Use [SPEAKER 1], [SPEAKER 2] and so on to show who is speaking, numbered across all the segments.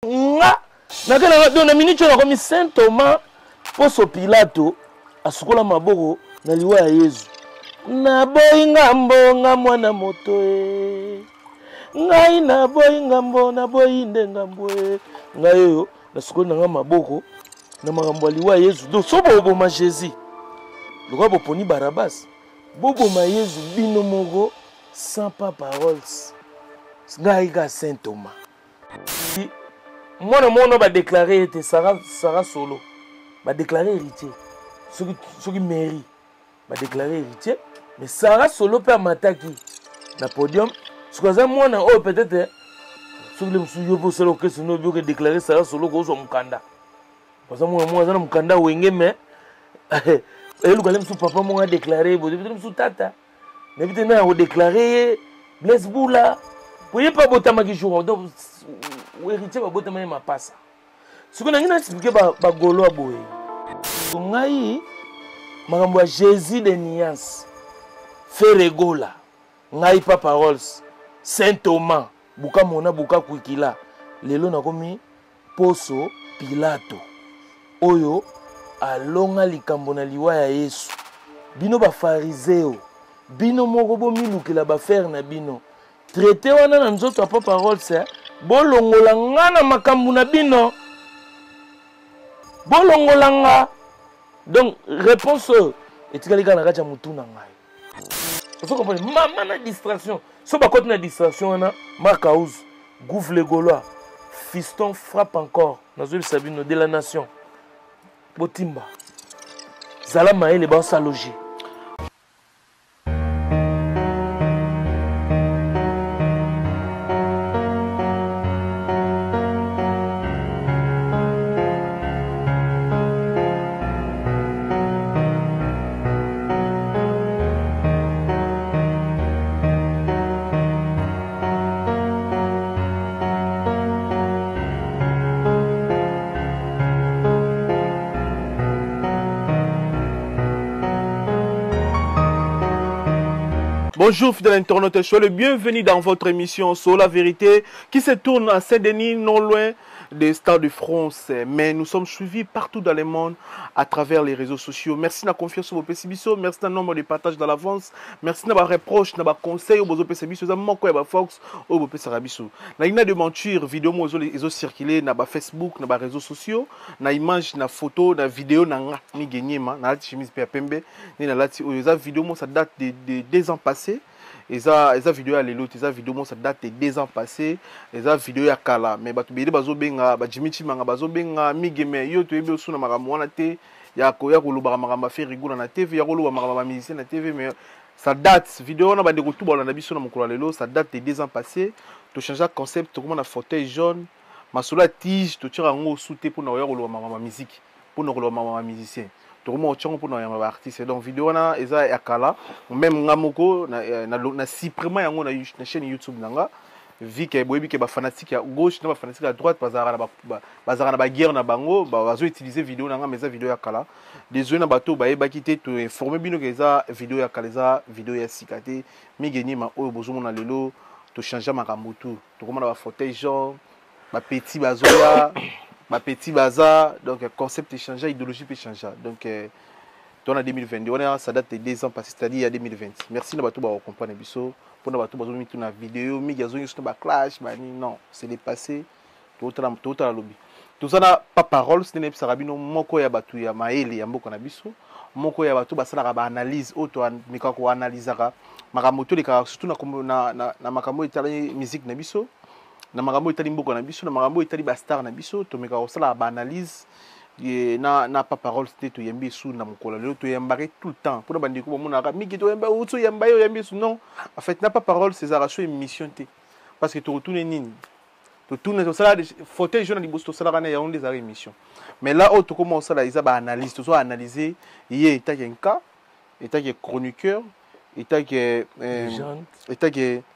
[SPEAKER 1] nga nakela do na minute na komi Saint Thomas poso Pilato asukola maboko na liwa ya Yesu na boyi ngambo mwana moto ngai na boyi ngambo na boyi ndengambo ngai yo nasukola nga maboko na makambo liwa ya Yesu do so boboma Jésus lokwa boponi Barabas boboma Yesu bino moko sans pas paroles ngai ka Saint Thomas Mon va déclarer que Sarah Solo va déclarer héritier. Ce qui mairie va déclarer héritier. Mais Sarah Solo peut m'attaquer dans le podium. Ce que moi, peut-être, ce que je me déclarer Sarah Solo comme son kanda. Parce que moi, je suis kanda wenge, mais papa m'a déclaré, je tata. Mais maintenant, on déclaré Blaise Boula. Vous voyez pas Botama qui joue. Donc, héritier va Botama ma passe. Ce qu'on a expliqué par Golo Aboé. On a eu Jésus de Nias. Ferregola. On a eu pas paroles. Saint Thomas. Buka Mona, Buka Kwikila. Lelo na komi Poso Pilato. Oyo alonga likambo na liwa ya Yesu. Bino ba fariseo. Bino moko bo milukela ba faire na bino. Traité wana na nzoto apa parole c'est bolongola ngana makambu na bino bolongola nga donc réponse etikali kana kacha mutu na ngai faut comprendre mama na distraction so ba kote na distraction wana Marcaouz Gouffre les Gaulois fiston frappe encore nazo bisabino de la nation botimba zala maele ba sa loger.
[SPEAKER 2] Bonjour fidèles internautes, soyez le bienvenu dans votre émission sur la vérité qui se tourne à Saint-Denis, non loin des Stades de France. Mais nous sommes suivis partout dans le monde à travers les réseaux sociaux. Merci de la confiance sur vos PCBiso, merci de nombre de partages dans l'avance, merci de vos reproches, de vos conseils, vos PCBiso, de vos Fox, vos PCBiso. Na ina de mentir, vidéo mo ezo circuler na ba Facebook, na ba réseaux sociaux, na image, na photo, na vidéo na nga ni genyema, na lati chemise pe pembe, ni na lati oyo vidéo mo ça date de 2 ans passés. Et ça vidéo à l'élo, ça vidéo ça date de 2 ans passés, et ça vidéo à kala, mais batu bede bazo benga, ba Jimmy Chimanga bazo benga, migeme yo to ebe osuna makambo wana te, ya ko luba makambo fe rigula na TV, ya ko luba makambo musicien na TV, mais ça date vidéo na ba de retour ba na biso na mokolo lelo, ça date de 2 ans passés, to changer concept, to comment na fauteuil jaune, masolo tige, to tira ngo souté pour na ya ko luba makambo musique, pour na ko luba makambo musicien. Pour nos artistes donc vidéo na eza yakala même ngamoko na supprimer yango na chaîne YouTube nanga vu que boyebi que ba fanatique à gauche na ba fanatique à droite bazara na ba guerre na bango bazo utiliser vidéo nanga mais eza vidéo yakala désolé na bato ba ébakité to informer bino que eza vidéo yakala eza vidéo ya sikate migeni ma oyo bozomo na lelo to changer makambo tout to komona ba fauteuil genre ba petit bazoya ma petit bazar, donc concept est changé, idéologie peut changer. Donc, on a 2022, ça date de 2 ans passés, c'est-à-dire il y a 2020. Merci de comprendre biso pour nous battre dans la vidéo, mais il y a un clash, non, c'est dépassé, tout à lobby. Tout ça n'a pas parole, ce n'est pas rabino, moko ya batu ya maele ya mboko na biso, moko ya batu basala ba analyse auto meka ko analysera, makamoto les surtout na makambo itali musique na biso. Na makambo itali mboko na biso na makambo itali ba star na biso to meka osala ba analyse na pas parole c'était to yembi sou na mokolo lelo to yembare tout le temps pour bandi ko mona ka miki to yemba uto yemba yo yembi sou non en fait na pas parole c'est arracher émission té parce que to retourner nini to tourner to sala fauteuil jaune liboso to sala kana ya on des émission mais là auto comment ça là ils a ba analyse to so analyser yé état un cas état que chroniqueur état que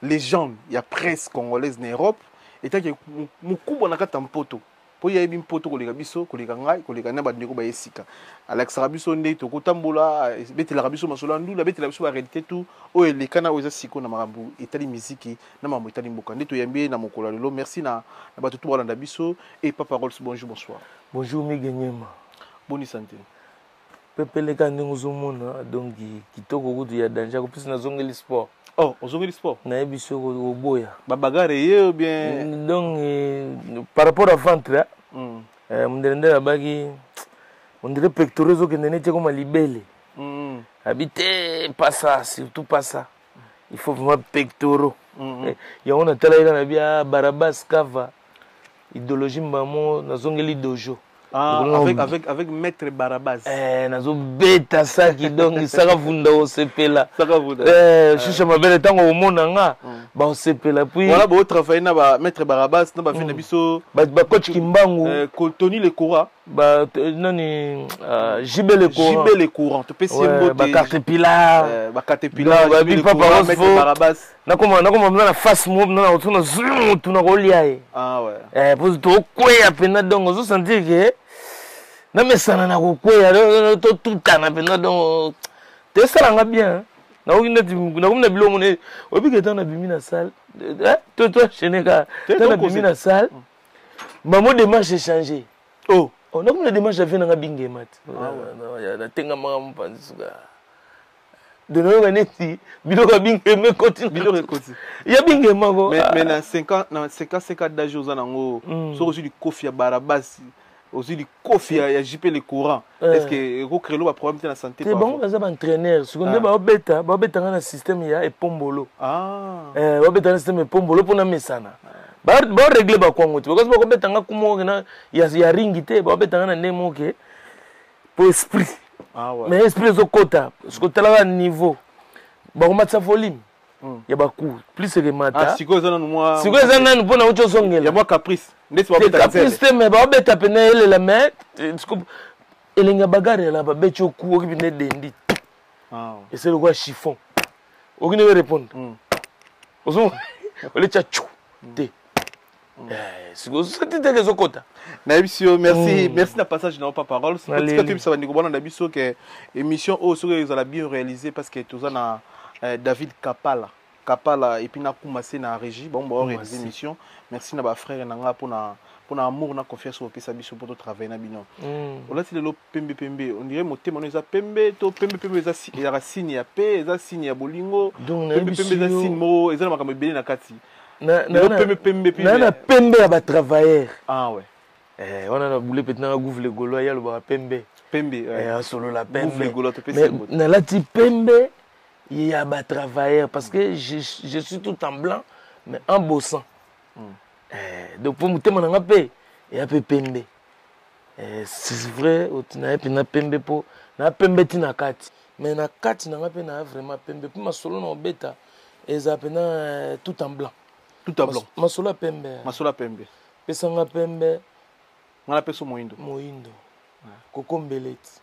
[SPEAKER 2] légende il y a presse congolaise en Europe et que mukubwa na kata mpoto po yebi mpoto koleka biso koleka ngai koleka na bandeko ba esika alakisaka biso nde tokotambola betelaka biso masolo ndula betelaka biso ba réalité tout oyo eleka na oyo eza siko na makambo etali miziki na makambo etali mboka nde toyambi na mokolo lelo merci na bato to balanda biso et Papa Rolls bonjour bonsoir.
[SPEAKER 1] Bonjour Migenyema.
[SPEAKER 2] Bonne santé.
[SPEAKER 1] Pepeleka ndenge ozomona donc kitoko kutu ya danger ko plus na zongeli sport.
[SPEAKER 2] Oh, ozongeli sport.
[SPEAKER 1] Na yebiso ko boya.
[SPEAKER 2] Ba bagarre ye ou bien
[SPEAKER 1] donc par rapport à ventre mundende bagi on dirait pectoraux zo kende nete comme libele. Habiter pas ça, surtout pas ça. Il faut vraiment pectoraux. Ya on a tala na bia Barabas Kava. Idéologie mbamo na zongeli dojo.
[SPEAKER 2] Ah, avec Maître Barabas.
[SPEAKER 1] Nazo beta ça qui donc saka vunda au sepela.
[SPEAKER 2] Saka vunda.
[SPEAKER 1] Chucha mabele tango omona nga ba au sepela puis
[SPEAKER 2] voilà ba travailler na ba Maître Barabas na ba fina biso
[SPEAKER 1] ba coach Kimbangu
[SPEAKER 2] Tony le courant
[SPEAKER 1] ba nani JB le courant.
[SPEAKER 2] JB le courant to pesi mbote
[SPEAKER 1] ba Caterpillar
[SPEAKER 2] ba Caterpillar ba
[SPEAKER 1] bi papa
[SPEAKER 2] Maître Barabas
[SPEAKER 1] na na face move na otuna zoom tuna kolia.
[SPEAKER 2] Ah ouais.
[SPEAKER 1] Pour to kwea pena donc zo sentir que na mesana na kokwea to tutana pena donc te salanga bien na okina na komna bilo mone obike tana bimi na salle to cheneka tana bimi na salle mamo démarche changer
[SPEAKER 2] oh
[SPEAKER 1] on a comme la démarche fait na binge mat na tenga mama mpanzi suka de no ganeti biloko binge me continue
[SPEAKER 2] biloko continue
[SPEAKER 1] ya binge mako
[SPEAKER 2] mais na 50 d'âge aux anango so aussi du kofi ya Barabas aussi du kofi ya JP le courant est-ce que ko créer le problème de la santé
[SPEAKER 1] c'est bon ça va entraîneur seconde ba beta na système ya epombolo ba beta na système epombolo pona mesana ba régler ba kwango parce que ba beta nga kumo na ya ringi te ba beta na nemo ke pour esprit mais esprit zo kota parce que tala niveau ba ko matsa volume ya ba coup plus que mata
[SPEAKER 2] siko za nanu moi
[SPEAKER 1] siko za nanu pona ucho songela
[SPEAKER 2] ya moi caprice ndesi ba beta
[SPEAKER 1] caprice mais ba beta pena ele la met elenga bagare la ba becho ku okibi ne dendi et c'est le quoi chiffon okine répondre ozo ole cha chou te siko c'était des okota
[SPEAKER 2] na ebisio merci na passage na Papa Rolls parce que tu ça va ndiko na biso que émission au sur ils ont bien réalisé parce que tous na David Kapala et puis na commencé na régie bon réaliser émission merci na ba frère na nga pour na amour na confiance au pesa biso pour travailler na bino on a le pembe on dirait moté mon eza pembe to pembe eza ya signe ya paix eza signe ya bolingo pembe eza signe mo eza na makambo belé na kati na
[SPEAKER 1] pembe ya ba travailleur
[SPEAKER 2] ouais
[SPEAKER 1] on a boulé peut-être na gouvle golo ya lo ba pembe solo la pembe
[SPEAKER 2] gouvle golo to pesa
[SPEAKER 1] na la ti pembe il y a ba travailleur parce que je suis tout en blanc mais en bossant donc pour muté mon ngapé il y a peu pembe c'est vrai otina pe na pembe po na pembe tina kati mais na kati na ngapé na vraiment pembe pour ma solo na beta eza pena tout en blanc ma solo pembe pesa nga pembe
[SPEAKER 2] ngala peso moindo
[SPEAKER 1] Coco Mbeleti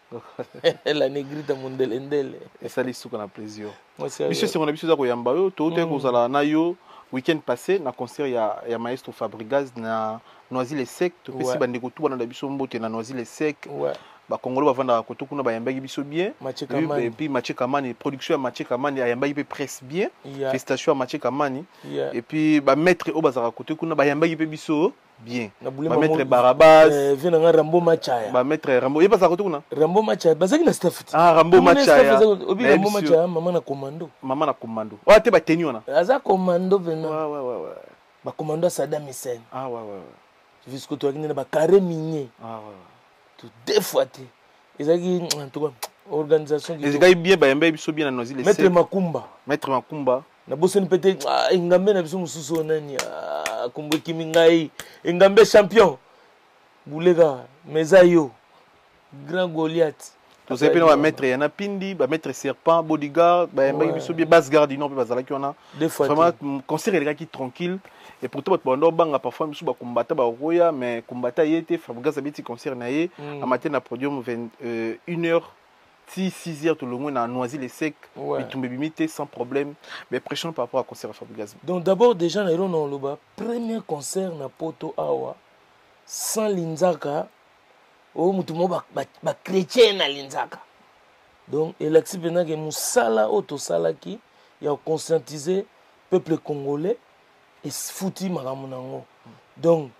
[SPEAKER 1] la négrite mondelendele
[SPEAKER 2] et ça lisuka na plaisir monsieur c'est mon habitude ko yamba yo to te ko zala na yo week-end passé na concert ya maestro Fabregas na Noisy-le-Sec to pesi bande ko tuba na biso mbote na Noisy-le-Sec ba kongolo ba vanda ko to kuna ba yamba biso bien et puis Mathieu Kamani production ya Mathieu Kamani ya yamba pe presse bien félicitations à Mathieu Kamani et puis ba maître o bazara ko to kuna ba yamba pe biso bien ba maître Barabas
[SPEAKER 1] vena nga Rambo Machaya
[SPEAKER 2] ba maître Rambo ye bazara ko to kuna
[SPEAKER 1] Rambo Machaya bazaki na staff
[SPEAKER 2] Rambo Machaya
[SPEAKER 1] obi Rambo Machaya mama na commando
[SPEAKER 2] wa te ba teni wana
[SPEAKER 1] aza commando vena
[SPEAKER 2] ouais
[SPEAKER 1] ba commando Saddam Hussein
[SPEAKER 2] ouais
[SPEAKER 1] jusqu'au toi qui na ba carré minier tout deux fois te ezaki en tout cas organisation qui
[SPEAKER 2] ezaki bien ba yamba biso bien na Noisy-le-Sec maître Makumba
[SPEAKER 1] na boseni pete engambe na biso mususu nani kumbe kimi ngai engambe champion bulega mezayo grand Goliath
[SPEAKER 2] to sepe na ba maître yana pindi ba maître serpent bodyguard ba yamba biso bien basse garde non pe bazala ki wana vraiment concert il qui tranquille et pourtant ba bando banga parfois biso ba combattre ba roya mais combattre yete Fabregas abiti concert na ye a matin na podium 1h 6h tout le monde a Noisy-le-Sec mais tombe bimité sans problème mais pression par rapport à concert à Fabregas.
[SPEAKER 1] Donc d'abord déjà na non le premier concert na Poto Awa sans linzaka o mutu mo ba chrétien na linzaka. Donc elakisi pena ke musala o tosalaki ya conscientiser peuple congolais et fouti makambo nango. Donc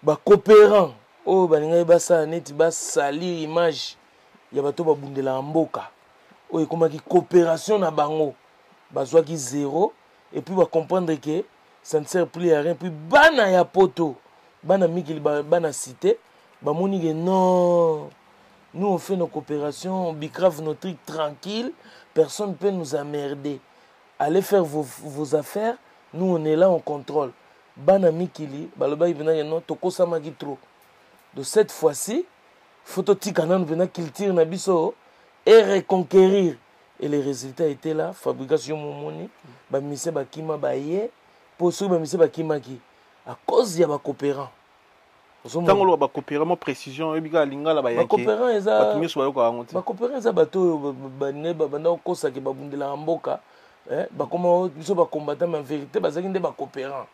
[SPEAKER 1] ba coopérant o balinga basa neti basali image ya bato babundela mboka o ekomaki coopération na bango bazwaki zéro et puis ba comprendre que ça ne sert plus à rien. Puis bana ya poto bana mikili bana cité bamoni que non, nous on fait nos coopérations, on bicrave nos trucs tranquilles, personne ne peut nous emmerder. Allez faire vos affaires, nous on est là, on contrôle. Bana mikili baloba ibena non toko samaki trop. De cette fois-ci photo tikanan vena culture na biso et reconquérir. Et les résultats étaient là, fabrication momoni, ba mise ba kima ba ye, pour ceux ba mise ba kima ki à cause ya ba coopérant.
[SPEAKER 2] Tango lo ba coopérant mo précision ebika lingala ba yaki.
[SPEAKER 1] Ba coopérant eza
[SPEAKER 2] ba tumiso ba yoka ngoti.
[SPEAKER 1] Ba coopérant eza bato ba ne ba banda kosa ke ba bundela mboka, ba koma biso ba combattant mais en vérité ba zaki nde ba coopérant.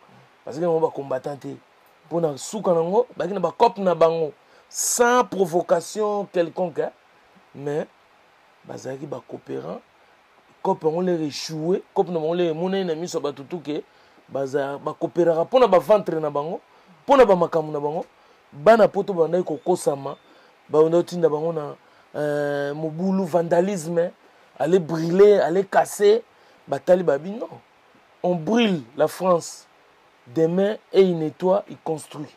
[SPEAKER 1] Parce que on ba combattant te. Pour na souka nango, ba ki na ba cop na bango sans provocation quelconque, mais bazaki ba coopérant cop on les échoué cop na on les mona na miso ba tutuke baza ba coopérera pona ba ventre na bango pona ba makamu na bango bana poto banda ko kosama ba on tinda bango na mobulu vandalisme aller brûler aller casser batali babi non, on brûle la France demain et il nettoie, il construit.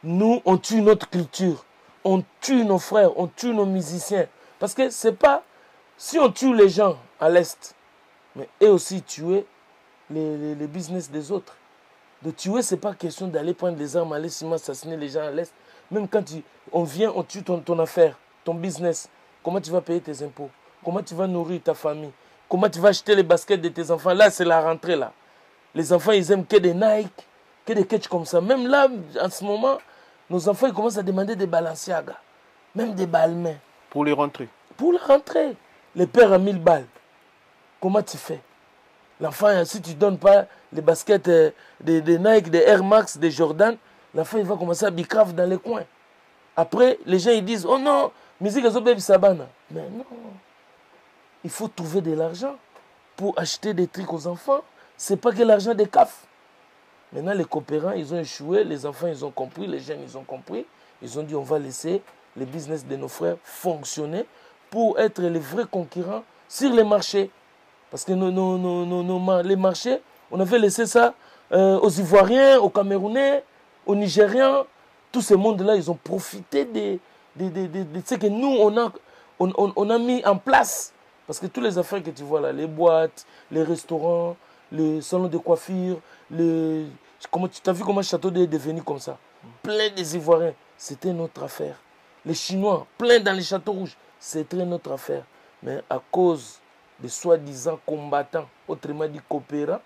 [SPEAKER 1] Nous on tue notre culture, on tue nos frères, on tue nos musiciens. Parce que c'est pas si on tue les gens à l'Est, mais et aussi tuer les business des autres. De tuer, c'est pas question d'aller prendre les armes, aller assassiner les gens à l'Est. Même quand on vient, on tue ton affaire, ton business. Comment tu vas payer tes impôts? Comment tu vas nourrir ta famille? Comment tu vas acheter les baskets de tes enfants? Là, c'est la rentrée là. Les enfants, ils aiment que des Nike, que des catch comme ça. Même là, en ce moment, nos enfants, ils commencent à demander des Balenciaga, même des Balmain.
[SPEAKER 2] Pour les rentrer.
[SPEAKER 1] Pour la rentrée. Le père a 1000 balles. Comment tu fais? L'enfant, si tu ne donnes pas les baskets des Nike, des Air Max, des Jordan, l'enfant, il va commencer à bicrave dans les coins. Après, les gens, ils disent, oh non, musique à Sabana. Mais non. Il faut trouver de l'argent pour acheter des trucs aux enfants. Ce n'est pas que l'argent des CAF. Maintenant, les coopérants, ils ont échoué. Les enfants, ils ont compris. Les jeunes, ils ont compris. Ils ont dit, on va laisser les business de nos frères fonctionner pour être les vrais concurrents sur les marchés. Parce que les marchés, on avait laissé ça aux Ivoiriens, aux Camerounais, aux Nigériens. Tous ces mondes-là, ils ont profité de ce que nous, on a mis en place. Parce que tous les affaires que tu vois là, les boîtes, les restaurants, les salons de coiffure, tu as vu comment le château est devenu comme ça? Plein des Ivoiriens. C'était notre affaire. Les Chinois, plein dans les châteaux rouges. C'était notre affaire. Mais à cause des soi-disant combattants, autrement dit coopérants,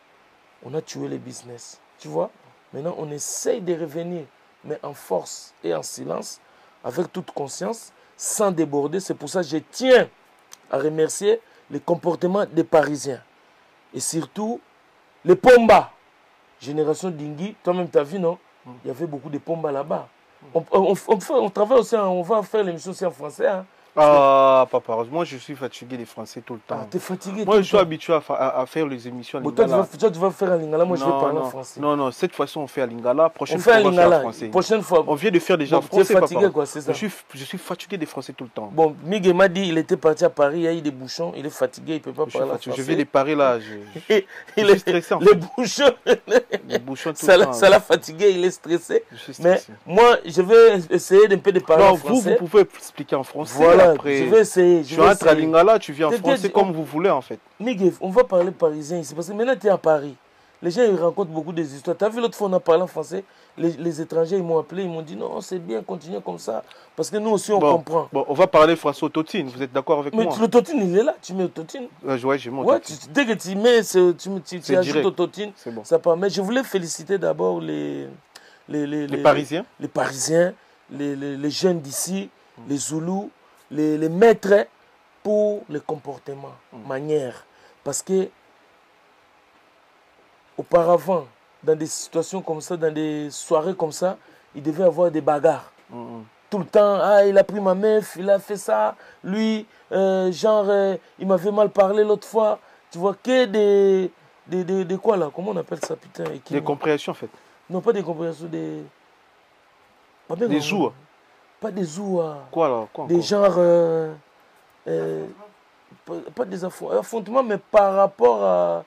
[SPEAKER 1] on a tué les business. Tu vois? Maintenant, on essaye de revenir, mais en force et en silence, avec toute conscience, sans déborder. C'est pour ça que je tiens à remercier le comportement des Parisiens. Et surtout, les Pomba. Génération Dingui, toi-même tu as vu, non? Il y avait beaucoup de Pomba là-bas. On travaille aussi, on va faire l'émission aussi en français. Hein.
[SPEAKER 2] Ah, papa, moi je suis fatigué des Français tout le temps.
[SPEAKER 1] Ah, t'es fatigué?
[SPEAKER 2] Moi je suis habitué à faire les émissions en lingala.
[SPEAKER 1] Toi, tu vas faire en lingala, moi je vais parler en français.
[SPEAKER 2] Non, non, cette fois-ci on fait en lingala, prochaine
[SPEAKER 1] fois on va faire en
[SPEAKER 2] français.
[SPEAKER 1] Prochaine fois.
[SPEAKER 2] On vient de faire déjà en français,
[SPEAKER 1] tu es fatigué,
[SPEAKER 2] papa.
[SPEAKER 1] Quoi, c'est ça?
[SPEAKER 2] Je suis fatigué des Français tout le temps.
[SPEAKER 1] Bon, Miguel m'a dit il était parti à Paris, il y a eu des bouchons, il est fatigué, il ne peut pas parler en français.
[SPEAKER 2] Je vais de Paris là, je suis stressé en fait.
[SPEAKER 1] Les bouchons,
[SPEAKER 2] tout le temps.
[SPEAKER 1] Ça l'a fatigué, il est stressé.
[SPEAKER 2] Je suis stressé.
[SPEAKER 1] Mais moi, je vais essayer d'un peu de parler en français.
[SPEAKER 2] Vous pouvez expliquer en français.
[SPEAKER 1] Voilà,
[SPEAKER 2] après.
[SPEAKER 1] je vais essayer.
[SPEAKER 2] Tu rentres à Lingala, tu viens en français comme vous voulez en fait.
[SPEAKER 1] Miguel, on va parler parisien ici parce que maintenant tu es à Paris. Les gens ils rencontrent beaucoup des histoires. Tu as vu l'autre fois on a parlé en français. Les étrangers ils m'ont appelé, ils m'ont dit non, c'est bien, continuez comme ça. Parce que nous aussi on comprend.
[SPEAKER 2] Bon, on va parler français autotune, vous êtes d'accord avec moi?
[SPEAKER 1] Mais l'autotune il est là, tu mets l'autotune.
[SPEAKER 2] Ouais, j'ai mon autotune.
[SPEAKER 1] Dès que tu mets, tu ajoutes l'autotune,
[SPEAKER 2] bon.
[SPEAKER 1] Ça permet. Je voulais féliciter d'abord les
[SPEAKER 2] Parisiens.
[SPEAKER 1] Les Parisiens, les jeunes d'ici, les Zoulous, les maîtres pour le comportement, manière. Parce que auparavant, dans des situations comme ça, dans des soirées comme ça, il devait avoir des bagarres. Tout le temps, ah, il a pris ma meuf, il a fait ça. Lui, il m'avait mal parlé l'autre fois. Tu vois, que des quoi là? Comment on appelle ça, putain?
[SPEAKER 2] Des compréhensions, en fait.
[SPEAKER 1] Non, pas des compréhensions,
[SPEAKER 2] des joues.
[SPEAKER 1] Pas des joues.
[SPEAKER 2] Quoi alors? Quoi
[SPEAKER 1] des genres... pas des affrontements, mais par rapport à...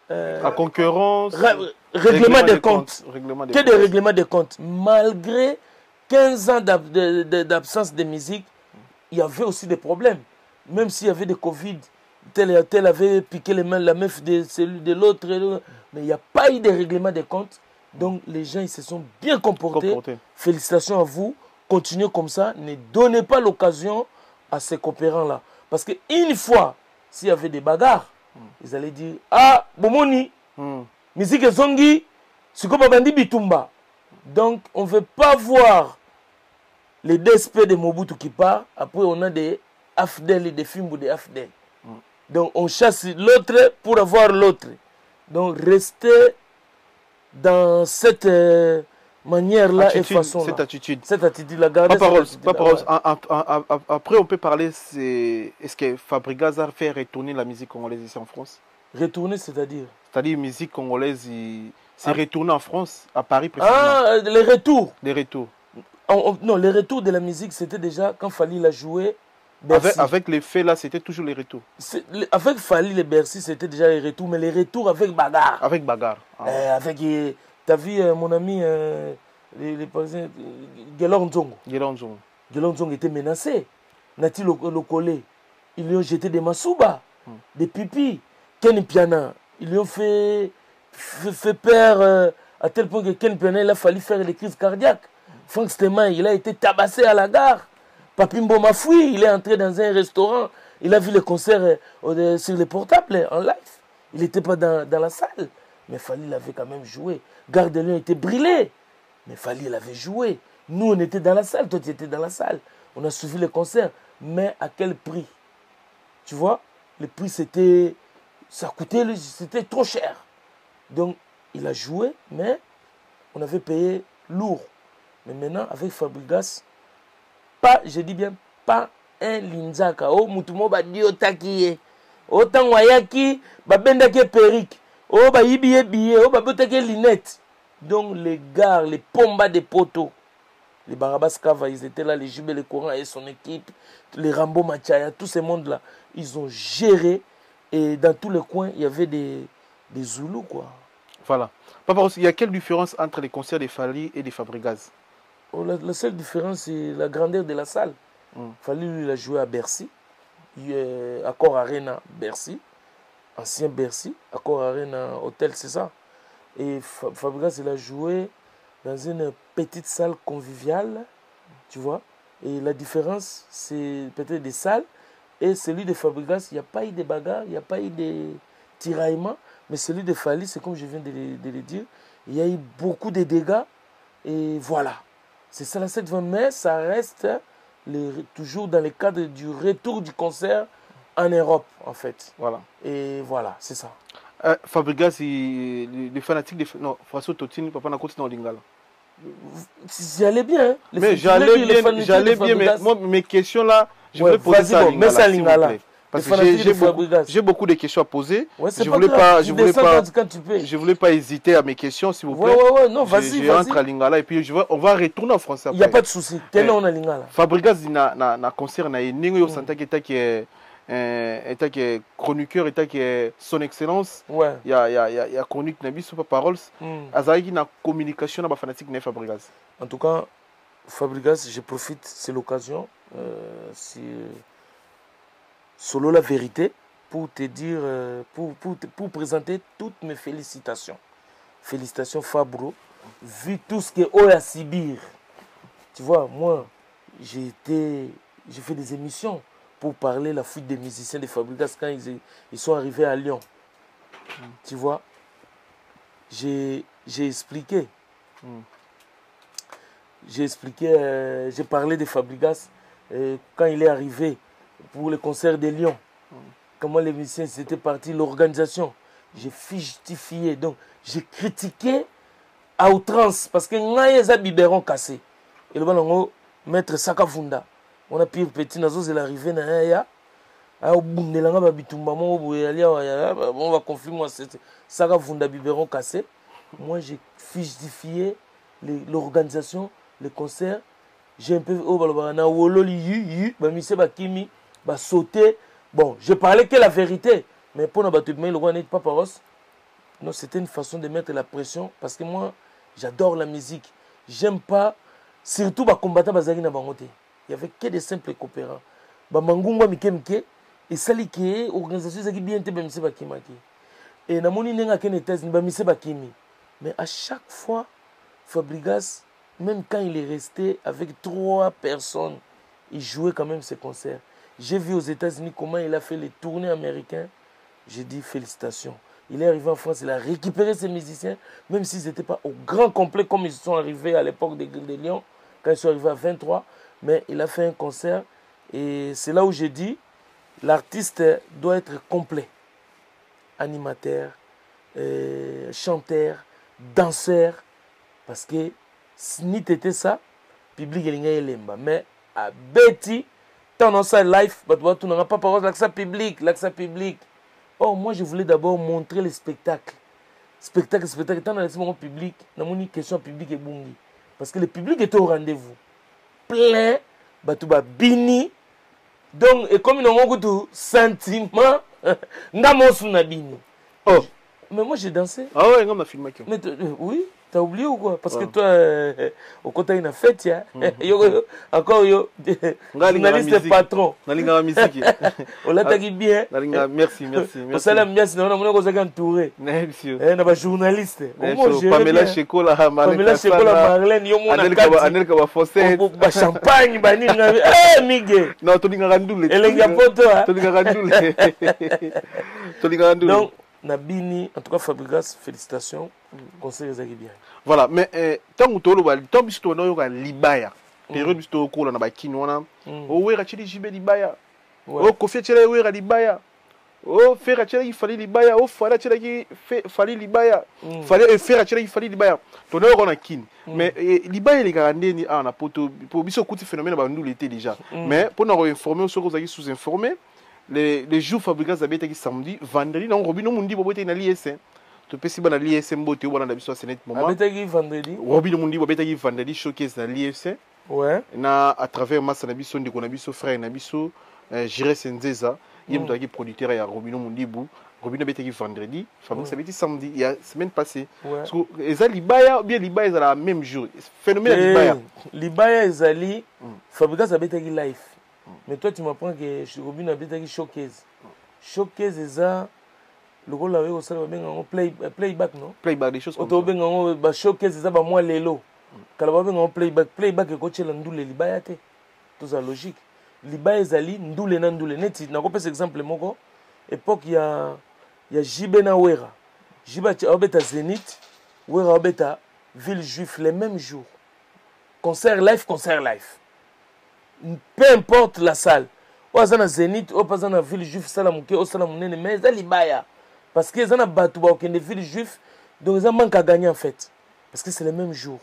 [SPEAKER 2] la concurrence.
[SPEAKER 1] Règlement des comptes.
[SPEAKER 2] Que
[SPEAKER 1] des règlements des comptes. Malgré 15 ans d'absence de musique, il y avait aussi des problèmes. Même s'il y avait des Covid, tel et tel avait piqué les mains, la meuf de celui de l'autre. Mais il n'y a pas eu de règlement des comptes. Donc les gens ils se sont bien comportés. Félicitations à vous. Continuez comme ça. Ne donnez pas l'occasion à ces coopérants-là. Parce qu'une fois, s'il y avait des bagarres, ils allaient dire, ah, Bomoni, musique zongi, Sukobabandi Bitumba. Donc, on ne veut pas voir les DSP de Mobutu qui part. Après, on a des Afdel et des films des Afdel. Donc, on chasse l'autre pour avoir l'autre. Donc, restez dans cette manière-là et façon-là.
[SPEAKER 2] Cette attitude.
[SPEAKER 1] Cette attitude-là, gardez
[SPEAKER 2] pas parole. Après, on peut parler, est-ce que Fabregas a fait retourner la musique congolaise ici en France?
[SPEAKER 1] Retourner, c'est-à-dire?
[SPEAKER 2] C'est-à-dire, musique congolaise, c'est retourné en France, à Paris précisément.
[SPEAKER 1] Ah, les retours.
[SPEAKER 2] Les retours.
[SPEAKER 1] Non, les retours de la musique, c'était déjà quand Fally l'a joué.
[SPEAKER 2] Avec les faits là, c'était toujours les retours.
[SPEAKER 1] Avec Fally, les Bercy, c'était déjà les retours, mais les retours avec bagarre.
[SPEAKER 2] Avec bagarre.
[SPEAKER 1] T'as vu mon ami, les Parisiens, Guélon Nzongo. Guélon Nzongo était menacé. Nati Lokole, ils lui ont jeté des masouba, des pipis. Ken Piana, ils lui ont fait peur à tel point que Ken Piana, il a fallu faire des crises cardiaques. Frank Stemman, il a été tabassé à la gare. Papimbo Mafoui, il est entré dans un restaurant. Il a vu le concert sur les portables, en live. Il n'était pas dans la salle. Mais Fally l'avait quand même joué. Gare de Lyon était brûlé. Mais Fally l'avait joué. Nous, on était dans la salle. Toi, tu étais dans la salle. On a suivi le concert. Mais à quel prix? Tu vois? Le prix, c'était trop cher. Donc, il a joué, mais on avait payé lourd. Mais maintenant, avec Fabregas, je dis bien, pas un linzaka. Oh, mutumo ba dio takiye. Oh, tangwayaki, ba bendake perique. Oh, ba yibiye biye. Oh, ba botake linette. Donc, les gars, les Pomba des poteaux, les Barabas Kava, ils étaient là, les Jubé, les Coran et son équipe, les Rambo Machaya, tous ces mondes-là, ils ont géré. Et dans tous les coins, il y avait des Zoulous, quoi.
[SPEAKER 2] Voilà. Papa, il y a quelle différence entre les concerts de Fally et de Fabregas?
[SPEAKER 1] La seule différence, c'est la grandeur de la salle. Fally, lui, il a joué à Bercy, Accor Arena Bercy, ancien Bercy, Accor Arena Hôtel, c'est ça. Et Fabregas, il a joué dans une petite salle conviviale, tu vois. Et la différence, c'est peut-être des salles. Et celui de Fabregas, il n'y a pas eu de bagarre, il n'y a pas eu de tiraillement. Mais celui de Fally, c'est comme je viens de le dire, il y a eu beaucoup de dégâts. Et voilà. C'est ça la 720, mais ça reste toujours dans le cadre du retour du concert en Europe, en fait.
[SPEAKER 2] Voilà.
[SPEAKER 1] Et voilà, c'est ça.
[SPEAKER 2] Fabregas, les fanatiques de... Non, François Totini, papa n'a continué en lingala.
[SPEAKER 1] J'allais bien. Hein.
[SPEAKER 2] Mais j'allais bien, mais moi, mes questions là, je voulais poser ça en lingala, s'il vous plaît. Parce que j'ai beaucoup de questions à poser.
[SPEAKER 1] Ouais,
[SPEAKER 2] je voulais pas hésiter à mes questions, s'il vous plaît.
[SPEAKER 1] Ouais, non, vas-y.
[SPEAKER 2] Je rentre à lingala et puis on va retourner en français.
[SPEAKER 1] Il n'y a pas de souci. Quel on a lingala?
[SPEAKER 2] Fabregas na concert na ningo yo santa qui est chroniqueur, qui est son excellence.
[SPEAKER 1] Ouais.
[SPEAKER 2] Il y a chronique na biso pas paroles. Azaki na communication na ba fanatique na Fabregas.
[SPEAKER 1] En tout cas, Fabregas, je profite, c'est l'occasion. Solo la vérité pour te dire, pour présenter toutes mes félicitations. Félicitations Fabro, vu tout ce que Oya Sibir. Tu vois, moi, j'ai fait des émissions pour parler la fuite des musiciens de Fabregas quand ils sont arrivés à Lyon. Tu vois, j'ai expliqué. J'ai parlé de Fabregas quand il est arrivé pour le concert de Lyon. Comment les musiciens étaient partis, l'organisation. J'ai justifié, donc j'ai critiqué à outrance parce que ngai eza biberon cassé et le banango maître Sakafunda on a pire petit nazo c'est l'arrivée na ya a bundelanga ba bitumba mo boye alia on va confirmer Sakafunda biberon cassé. Moi j'ai fichifié l'organisation les concerts j'ai un peu oh balobana wololi yu ba mise ba kimi ba sauter bon je parlais que la vérité mais pour na ba mais le roi n'est pas paros. Non, c'était une façon de mettre la pression parce que moi, j'adore la musique. J'aime pas, surtout les combattants bazari na bangote. Il y avait que des simples coopérants. Ba mangungwa mikemke et sali ke organisation zaki bien te ba mise ba kimaki. Et na moni nenga ken thèse ba mise ba kimi. Mais à chaque fois Fabregas même quand il est resté avec 3 personnes, il jouait quand même ses concerts. J'ai vu aux États-Unis comment il a fait les tournées américaines. J'ai dit félicitations. Il est arrivé en France, il a récupéré ses musiciens, même s'ils n'étaient pas au grand complet comme ils sont arrivés à l'époque des Grilles de Lyon, quand ils sont arrivés à 23. Mais il a fait un concert et c'est là où j'ai dit, l'artiste doit être complet. Animateur, chanteur, danseur. Parce que si ni t'étais ça, le public est lemba. Mais à Betty, tant on ça live, tu n'auras pas parole l'accès public, Oh, moi, je voulais d'abord montrer le spectacle. Spectacle. Tant dans le public, dans mon question public et bungi. Parce que le public était au rendez-vous. Plein, batouba bini. Donc, et comme ils ont beaucoup de sentiments, n'a bini. Oh, mais moi, j'ai dansé.
[SPEAKER 2] Ah ouais, on m'a filmé.
[SPEAKER 1] Mais oui. T'as oublié ou quoi? Parce que toi, au côté d'une fête, ya. Encore yo, journaliste patron.
[SPEAKER 2] Nalinga musique.
[SPEAKER 1] On l'a tagi bien.
[SPEAKER 2] Merci.
[SPEAKER 1] Au salam bien, sinon on a qu'on entouré.
[SPEAKER 2] Merci.
[SPEAKER 1] On a pas journaliste.
[SPEAKER 2] Pamela Chekola,
[SPEAKER 1] Marlène, yo mon
[SPEAKER 2] Anel Kawa Fossé.
[SPEAKER 1] Ba champagne, ba ni Miguel.
[SPEAKER 2] Non, to linga randule.
[SPEAKER 1] Elenga poto.
[SPEAKER 2] To linga randule.
[SPEAKER 1] Donc Nabini, en tout cas Fabregas, félicitations. Conseil ezaki bien.
[SPEAKER 2] Voilà, mais tant que tu as tant bisto no yoka libaya. Période bisto ko na ba kinwana. O wera chili jibe libaya. O kofia chele wera libaya. O fera chele il fallait libaya. O fara chele qui fallait libaya. Fallait fera chele il fallait libaya. To no na kin. Mais libaya les garandé ni na poto pour biso kuti phénomène ba nous l'été déjà. Mais pour nous informer sur que vous sous-informer les jours Fabregas abeta qui samedi, vendredi non Robino Mundi bobote na l'ISN. Tu peux si na l'ISM bote ou na biso senet moment.
[SPEAKER 1] Abeta qui vendredi.
[SPEAKER 2] Robino Mundi bobote qui vendredi showcase na l'ISN.
[SPEAKER 1] Ouais.
[SPEAKER 2] Na à travers massa na biso ndiko na biso frère na biso Jire Senzeza, il me qui producteur ya Robino Mundi bu. Robino abeta qui vendredi, Fabregas abeta samedi, il y a semaine passée. Parce que ezali libaya ou bien libaya ezala même jour. Phénomène libaya.
[SPEAKER 1] Libaya ezali Fabregas abeta qui live. Mais toi, tu m'apprends que Robin a dit showcase. Showcase, c'est ça. Le rôle là, c'est playback, non?
[SPEAKER 2] Playback, des choses comme ça.
[SPEAKER 1] Showcase, c'est ça, moi, l'élo. Quand on va playback, playback, c'est coaché l'andoule, l'ibaya. Tout ça, logique. L'ibaya, c'est l'andoule, l'andoule. Net, n'a pas cet exemple, moko. Époque, il y a Jibena Wera. Jiba, Obeta Zénith, Wera, Obeta, Ville Juif, les mêmes jours. Concert live. Peu importe la salle. Ou à Zénith, ou à la ville juive, Salamouké, ou Salamounene, mais c'est Libaya. Parce que les gens ont des villes juives, donc ils ont manqué à gagner en fait. Parce que c'est le même jour.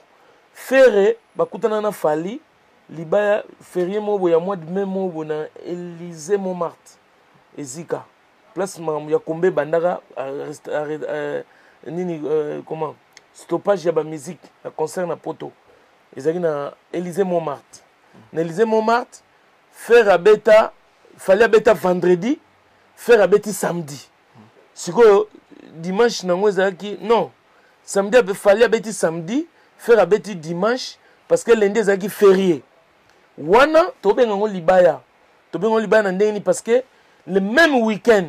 [SPEAKER 1] Ferré, Bakoutana Fali, Libaya, Ferrier Mobo, il y a moi de même Mobo, Élysée Montmartre, et Zika. Place, il y a combien Bandara, comment? Stoppage, il y a la musique, le concert à Poto. Ils ont Élysée Montmartre. N'Élysée Montmartre, faire à bêta, fallait à bêta vendredi, faire à bêta samedi. C'est quoi dimanche, non. Samedi, fallait à bêta samedi, faire à bêta dimanche, parce que lundi, c'est férié. Wana, tu bien en Libaya. Tu bien en Libaya, parce que le même week-end,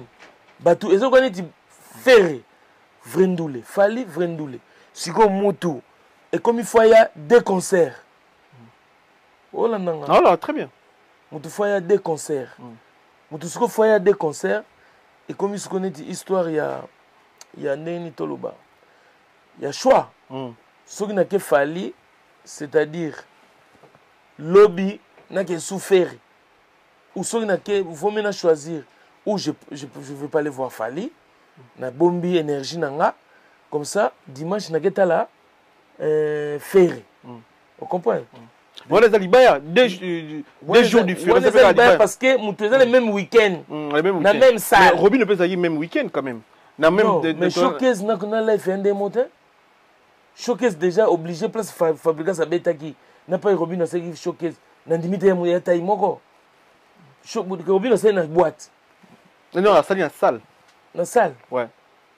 [SPEAKER 1] tu es en férié. Vrendoule, fallait vrendoule. C'est quoi Moutou. Et comme il faut, il y a 2 concerts. Oh
[SPEAKER 2] là, très bien.
[SPEAKER 1] Il y a 2 concerts. Il y a 2 concerts. Et comme il se connaît l'histoire, il y a Neni Toloba. Il y a choix. Ce qui n'a que fallu, c'est-à-dire lobby n'a que souffert. Ou ce qui n'a que, il faut maintenant choisir. Ou je ne veux pas aller voir Fali. Na bombi énergie nanga. Comme ça, dimanche n'a que là. ferré. Vous comprenez?
[SPEAKER 2] Voilà, ça libaya deux jours différents.
[SPEAKER 1] Parce que nous faisons le même week-end. La même salle.
[SPEAKER 2] Mais Robin ne peut pas dire même week-end quand même. Non,
[SPEAKER 1] mais Showcase n'a pas fait un démo. Showcase déjà obligé place fabriquer sa bête qui n'a pas Robin n'a pas Showcase. N'a limité à mouiller taille moko. Robin n'a pas une boîte.
[SPEAKER 2] Non, la salle est en salle.
[SPEAKER 1] La salle.
[SPEAKER 2] Ouais.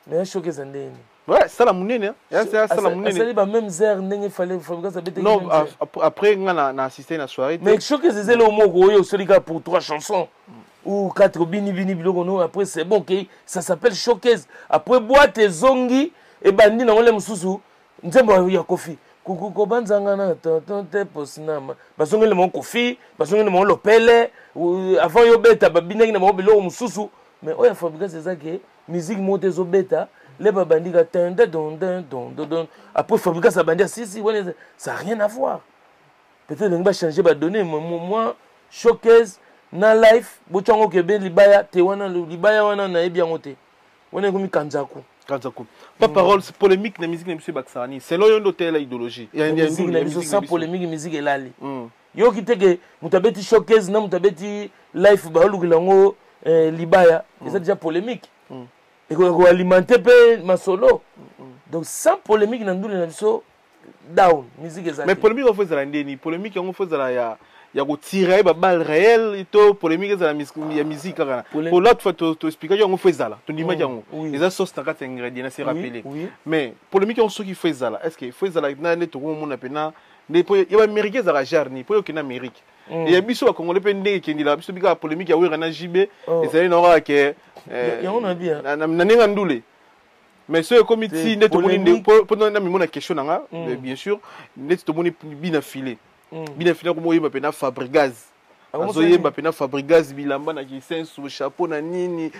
[SPEAKER 1] Mais Showcase en déni.
[SPEAKER 2] Ouais, ça la mounine. C'est ça la mounine.
[SPEAKER 1] C'est la même heure n'engé fallait fabriquer sa bête.
[SPEAKER 2] Non, après on a assisté à la soirée.
[SPEAKER 1] Mais Showcase c'est le mot goyo celui qui pour 3 chansons. Ou 4 bini biloko après c'est bon que ça s'appelle Showcase. Après boîte et zongi et bandi na ole mususu nzembo ya kofi kuku ko banzanga na tonte posinama basongele mon kofi basongele mon lopele avant yo beta babinaki na mo biloko mususu mais oya fabriquer c'est ça que musique monte zo beta les babandi ka tende don après fabriquer ça bandi si ça a rien à voir peut-être on va changer ba donner moi Showcase na life bochango kebe libaya te wana libaya wana na ebi yango te wana komi kanzaku
[SPEAKER 2] pas parole polémique na musique na monsieur Baksani c'est là yondo telle idéologie il y a
[SPEAKER 1] une musique sans polémique musique elali yo kiteke mutabeti Showcase na mutabeti life ba olukilango libaya c'est déjà polémique et ko alimenter pe masolo donc sans polémique na ndule na biso down musique ezali
[SPEAKER 2] mais polémique on fait za ndeni polémique on fait za ya il y a tirer ba balle réelle et tout polémique za la musique kana pour l'autre fois tu expliquer on fait ça là tu dis yango les sauce na quatre ingrédients c'est rappelé mais polémique on ce qui fait ça là est-ce que fait ça là na net ko mon apena ne po ya américain za jarni po yo na Amérique et ya biso ba congolais pe ndenge ki ndila biso bika polémique ya wera na JB et ça na ra que
[SPEAKER 1] ya on a bien
[SPEAKER 2] na nenga ndule mais ce comité net to moni po na mi mona question nga bien sûr net to moni bina filé bina fina ko moyeba pena Fabrigaz azoyemba pena Fabrigaz bilamba na kisensu chapeau na nini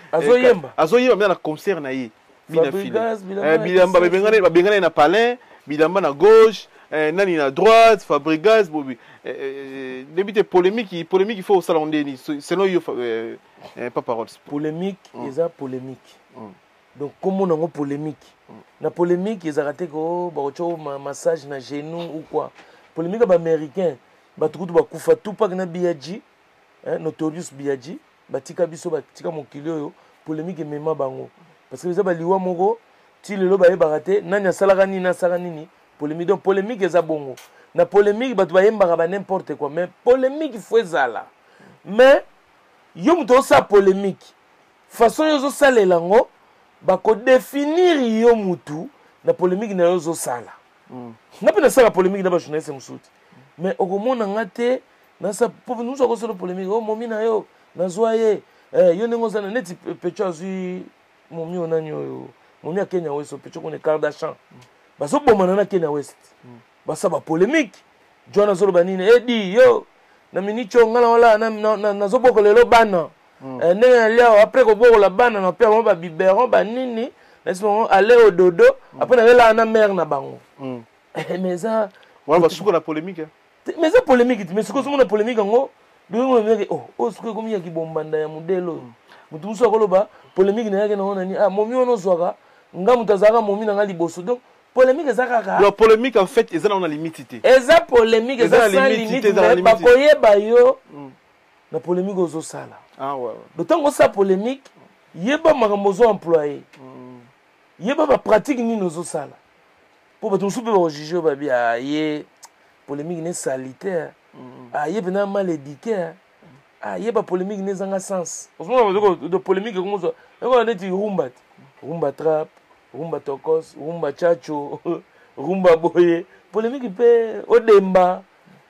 [SPEAKER 2] azoyemba na concert na ye bina fila bilamba bengana na palais bilamba na gauche nani na droite Fabrigaz bobi débité polémique il faut au salon deni selon yo pas parole
[SPEAKER 1] polémique eza polémique donc comme on a polémique na polémique ils arrêté ko ba ocho massage na genou ou quoi polémique américain batukutu bakufa Tupac na Biaji Notorious Biaji batika biso batika mokili oyo polémique mema bango parce que ba liwa moko ti lelo ba yebaka nani asalaka nini nasaka nini polémique donc polémique eza bongo na polémique batu bayembaka ba n'importe quoi mais polémique faut ezala mais yo muto sa polémique façon yo zo salela ngo bako définir yo mutu na polémique na yo zo sala na pe na sala polémique na ba journaliste musuti mais okomona ngate na sa nous avons solo polémique oh momi na yo na zoye yo nengo zana neti pecho azui momi onani yo momi a Kenya West pecho kone Kardashian baso bomana na Kenya West basa ba polémique Joana solo banine edi yo na minicho ngala wala na zo boko lelo bana ndenge leo après ko boko la bana na père ba biberon ba nini laisse-moi aller au dodo après na la na mère na bango mais ça
[SPEAKER 2] voilà ba suko la polémique
[SPEAKER 1] mais c'est polémique mais ce que c'est polémique ngo donc oh ce que comme ya kibombanda ya modelo mutu muso koloba polémique na yake na ona ni ah momi ono zwaka nga mutazaka momi na ngali boso donc polémique ezaka
[SPEAKER 2] la polémique en fait ezala on a limite
[SPEAKER 1] eza polémique eza sans limite ba koyeba yo na polémique ozo sala
[SPEAKER 2] ah ouais
[SPEAKER 1] d'autant que ça polémique yeba makambo zo employé yeba ba pratique ni nozo sala pour ba tusupe ba juger ba bia ye polémique n'est salitaire ah yeba na mal éduqué ah yeba polémique n'est zanga sens de polémique comme ça on a dit rumba trap rumba tokos rumba chacho rumba boye polémique pe odemba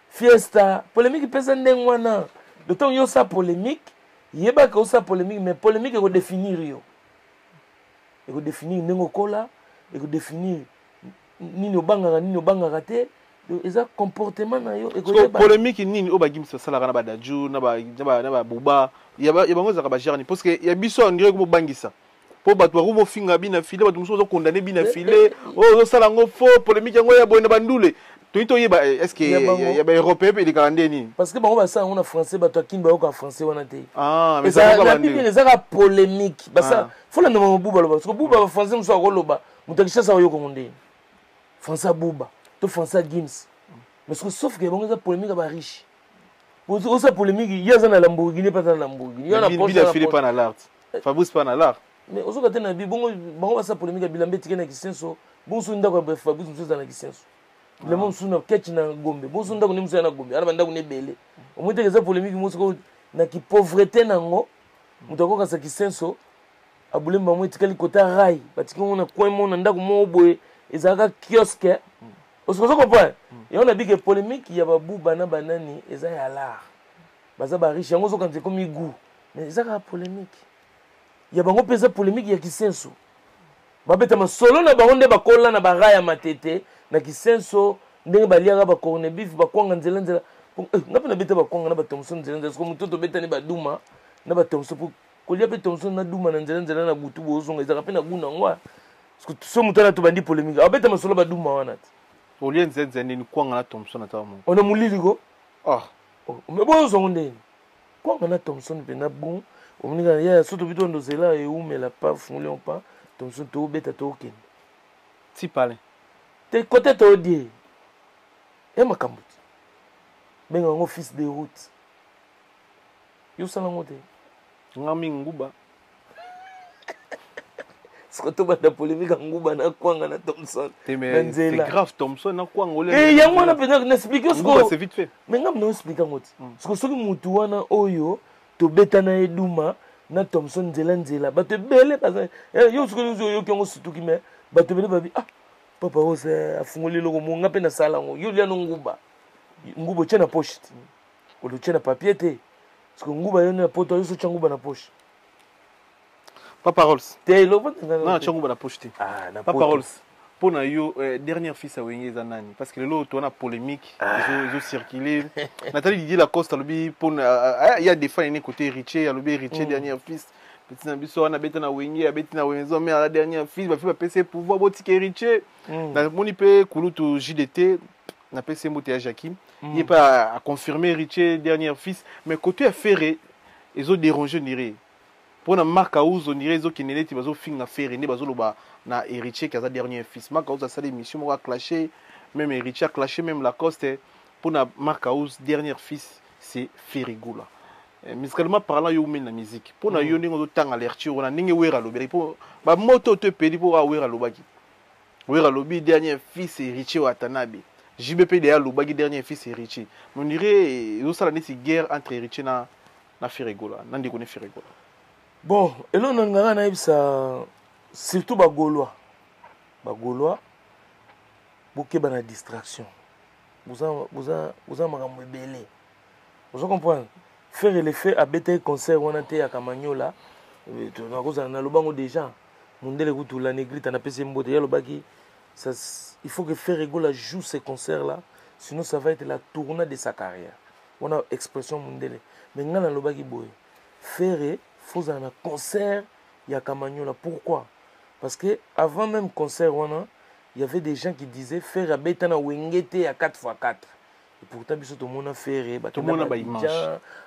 [SPEAKER 1] fiesta polémique pe ndengwana d'autant yo sa polémique yeba que ça polémique mais polémique est définir yo et ko définir nengo kola et ko définir nini obanga te eza comportement na yo et ko
[SPEAKER 2] polémique nini obagim sala kana badaju na ba buba ya bango za ka jarni parce que ya biso on dirait ko bangisa po bato ko finga bina filé bato muso zo condamner bina filé o sala ngo faux polémique ngo ya boye na bandule to yeba est-ce que ya ba européen pe likande ni
[SPEAKER 1] parce que bango ba ça on a français bato kin ba ko français wana te
[SPEAKER 2] ah mais ça
[SPEAKER 1] la bible les a polémique ba ça faut la no buba lo parce que buba français muso ko loba mutakisha sa yo ko nde français buba to François Gims. Mais sauf que bon ça polémique ba riche. Pour ça polémique, il y a na Lamborghini pas na Lamborghini. Il y a na
[SPEAKER 2] Porsche. Il a filé pas na l'art. Fabrice pas na l'art.
[SPEAKER 1] Mais aussi quand na bi bon ça polémique bilambe tikena kisenso. Bon so ndako ba Fabrice muso na kisenso. Le monde suna ketch na Gombe. Bon so ndako ni muso na Gombe. Ala bandako ne belé. Au moins que ça polémique muso na ki pauvreté nango. Mutako ka sa kisenso. Abule mba mwe tikali kota rai. Batiki on a coin mon ndako mo boye. Ezaka kiosque. Vous comprenez? Et on a dit que polémique, il y a babou banani, et ça y a l'art. Baza ba riche, yango quand c'est comme goût. Mais ça a polémique. Il y a bango pesa polémique, il y a qui senso. Babeta ma solo na bango nde bakola na baraya matete, na ki senso, ndenge baliaka ba corne beef, ba kwanga nzela nzela. Ngapa na beta ba kwanga na ba Thomson nzela nzela, comme toto beta ni ba duma, na ba Thomson pour kolia pe Thomson na duma na nzela nzela na butu bozonga, ezaka pe na guna ngwa. Parce que so mutana to bandi polémique. Babeta ma solo ba duma wana.
[SPEAKER 2] Au lieu de ni kwanga na Thomson ata mo.
[SPEAKER 1] On a moulili go.
[SPEAKER 2] Ah.
[SPEAKER 1] Mais bon zonde. Kwanga na Thomson pe na bon. On ni ga ya surtout bito ndo zela e ou mais la pas fumule on pas. Thomson to beta to ken.
[SPEAKER 2] Ti pale.
[SPEAKER 1] Te côté to die. E makambuti. Benga ngo fils de route. Yo sala ngote.
[SPEAKER 2] Ngami nguba.
[SPEAKER 1] Surtout bata polémique nguba na kwanga na Thomson.
[SPEAKER 2] C'est grave Thomson na kwanga ole.
[SPEAKER 1] Eh yango na pena n'expliquer ce
[SPEAKER 2] que c'est vite fait.
[SPEAKER 1] Mais ngam no expliquer ngoti. Parce que soki mutu wana oyo to beta na eduma na Thomson nzela bato bele parce yo soki yo kyongo situki me bato bele babi ah papa ose afungoli loko monga pe na sala ngo yo lia no ngubo tena poche. Olo tena papier te. Parce que nguba yo na poto yo so changuba na poche.
[SPEAKER 2] Papa Rolls.
[SPEAKER 1] Non,
[SPEAKER 2] tu as poche.
[SPEAKER 1] Ah,
[SPEAKER 2] Papa Rolls. Pour la dernière fille à Wengi Zanani. Parce que l'autre, on a polémique. Ils ont circulé. Nathalie Didier Lacoste, il y a des fois, il y a côté Richie, il y a le Richie, dernière fils. Petit Nabiso, on a bêté na Wengi, a bêté na Wenzo, mais à la dernière fille, il va passer pour voir votre ticket Richie. Dans mon IP, Kouloutou JDT, on a passé Mouté à Jakim. Il n'est pas à confirmer Richie, dernière fils. Mais côté affairé, ils ont dérangé, on dirait. Pour la marque à on dirait qu'ils n'étaient pas au fin d'affaires, ils n'étaient pas na héritier qui a sa dernière fils. Marque à sa émission, on a clashé, même héritier a clashé, même Lacoste. Pour la marque à dernière fils, c'est Ferrigoula. Musicalement parlant, il y a la musique. Pour la yoni, on a tant alerté, on a n'ingé ouera lobby. Pour la moto te pédi pour ouera lobby. Ouera lobby, dernier fils, héritier Watanabe. JBP derrière lobby, dernier fils, héritier. On dirait, il y a une guerre entre héritier na Ferrigoula. N'en connaît Ferrigoula.
[SPEAKER 1] Bon, et là, on a ça, surtout les Gaulois. Les Gaulois, beaucoup de distraction. Vous avez compris. Faire l'effet à bêter concert, on a été à Camagnola. On a le banc déjà. Il faut que Ferrigola joue ces concerts-là. Sinon, ça va être la tournée de sa carrière. On a expression mondiale. Mais on a le bagi boy. Ferré. Il faut un concert, il y a Camagnola. Pourquoi? Parce que avant même concert, il y avait des gens qui disaient faire à Betana Wengete à 4x4. Et pourtant, tout le monde a fait, tout le monde a image.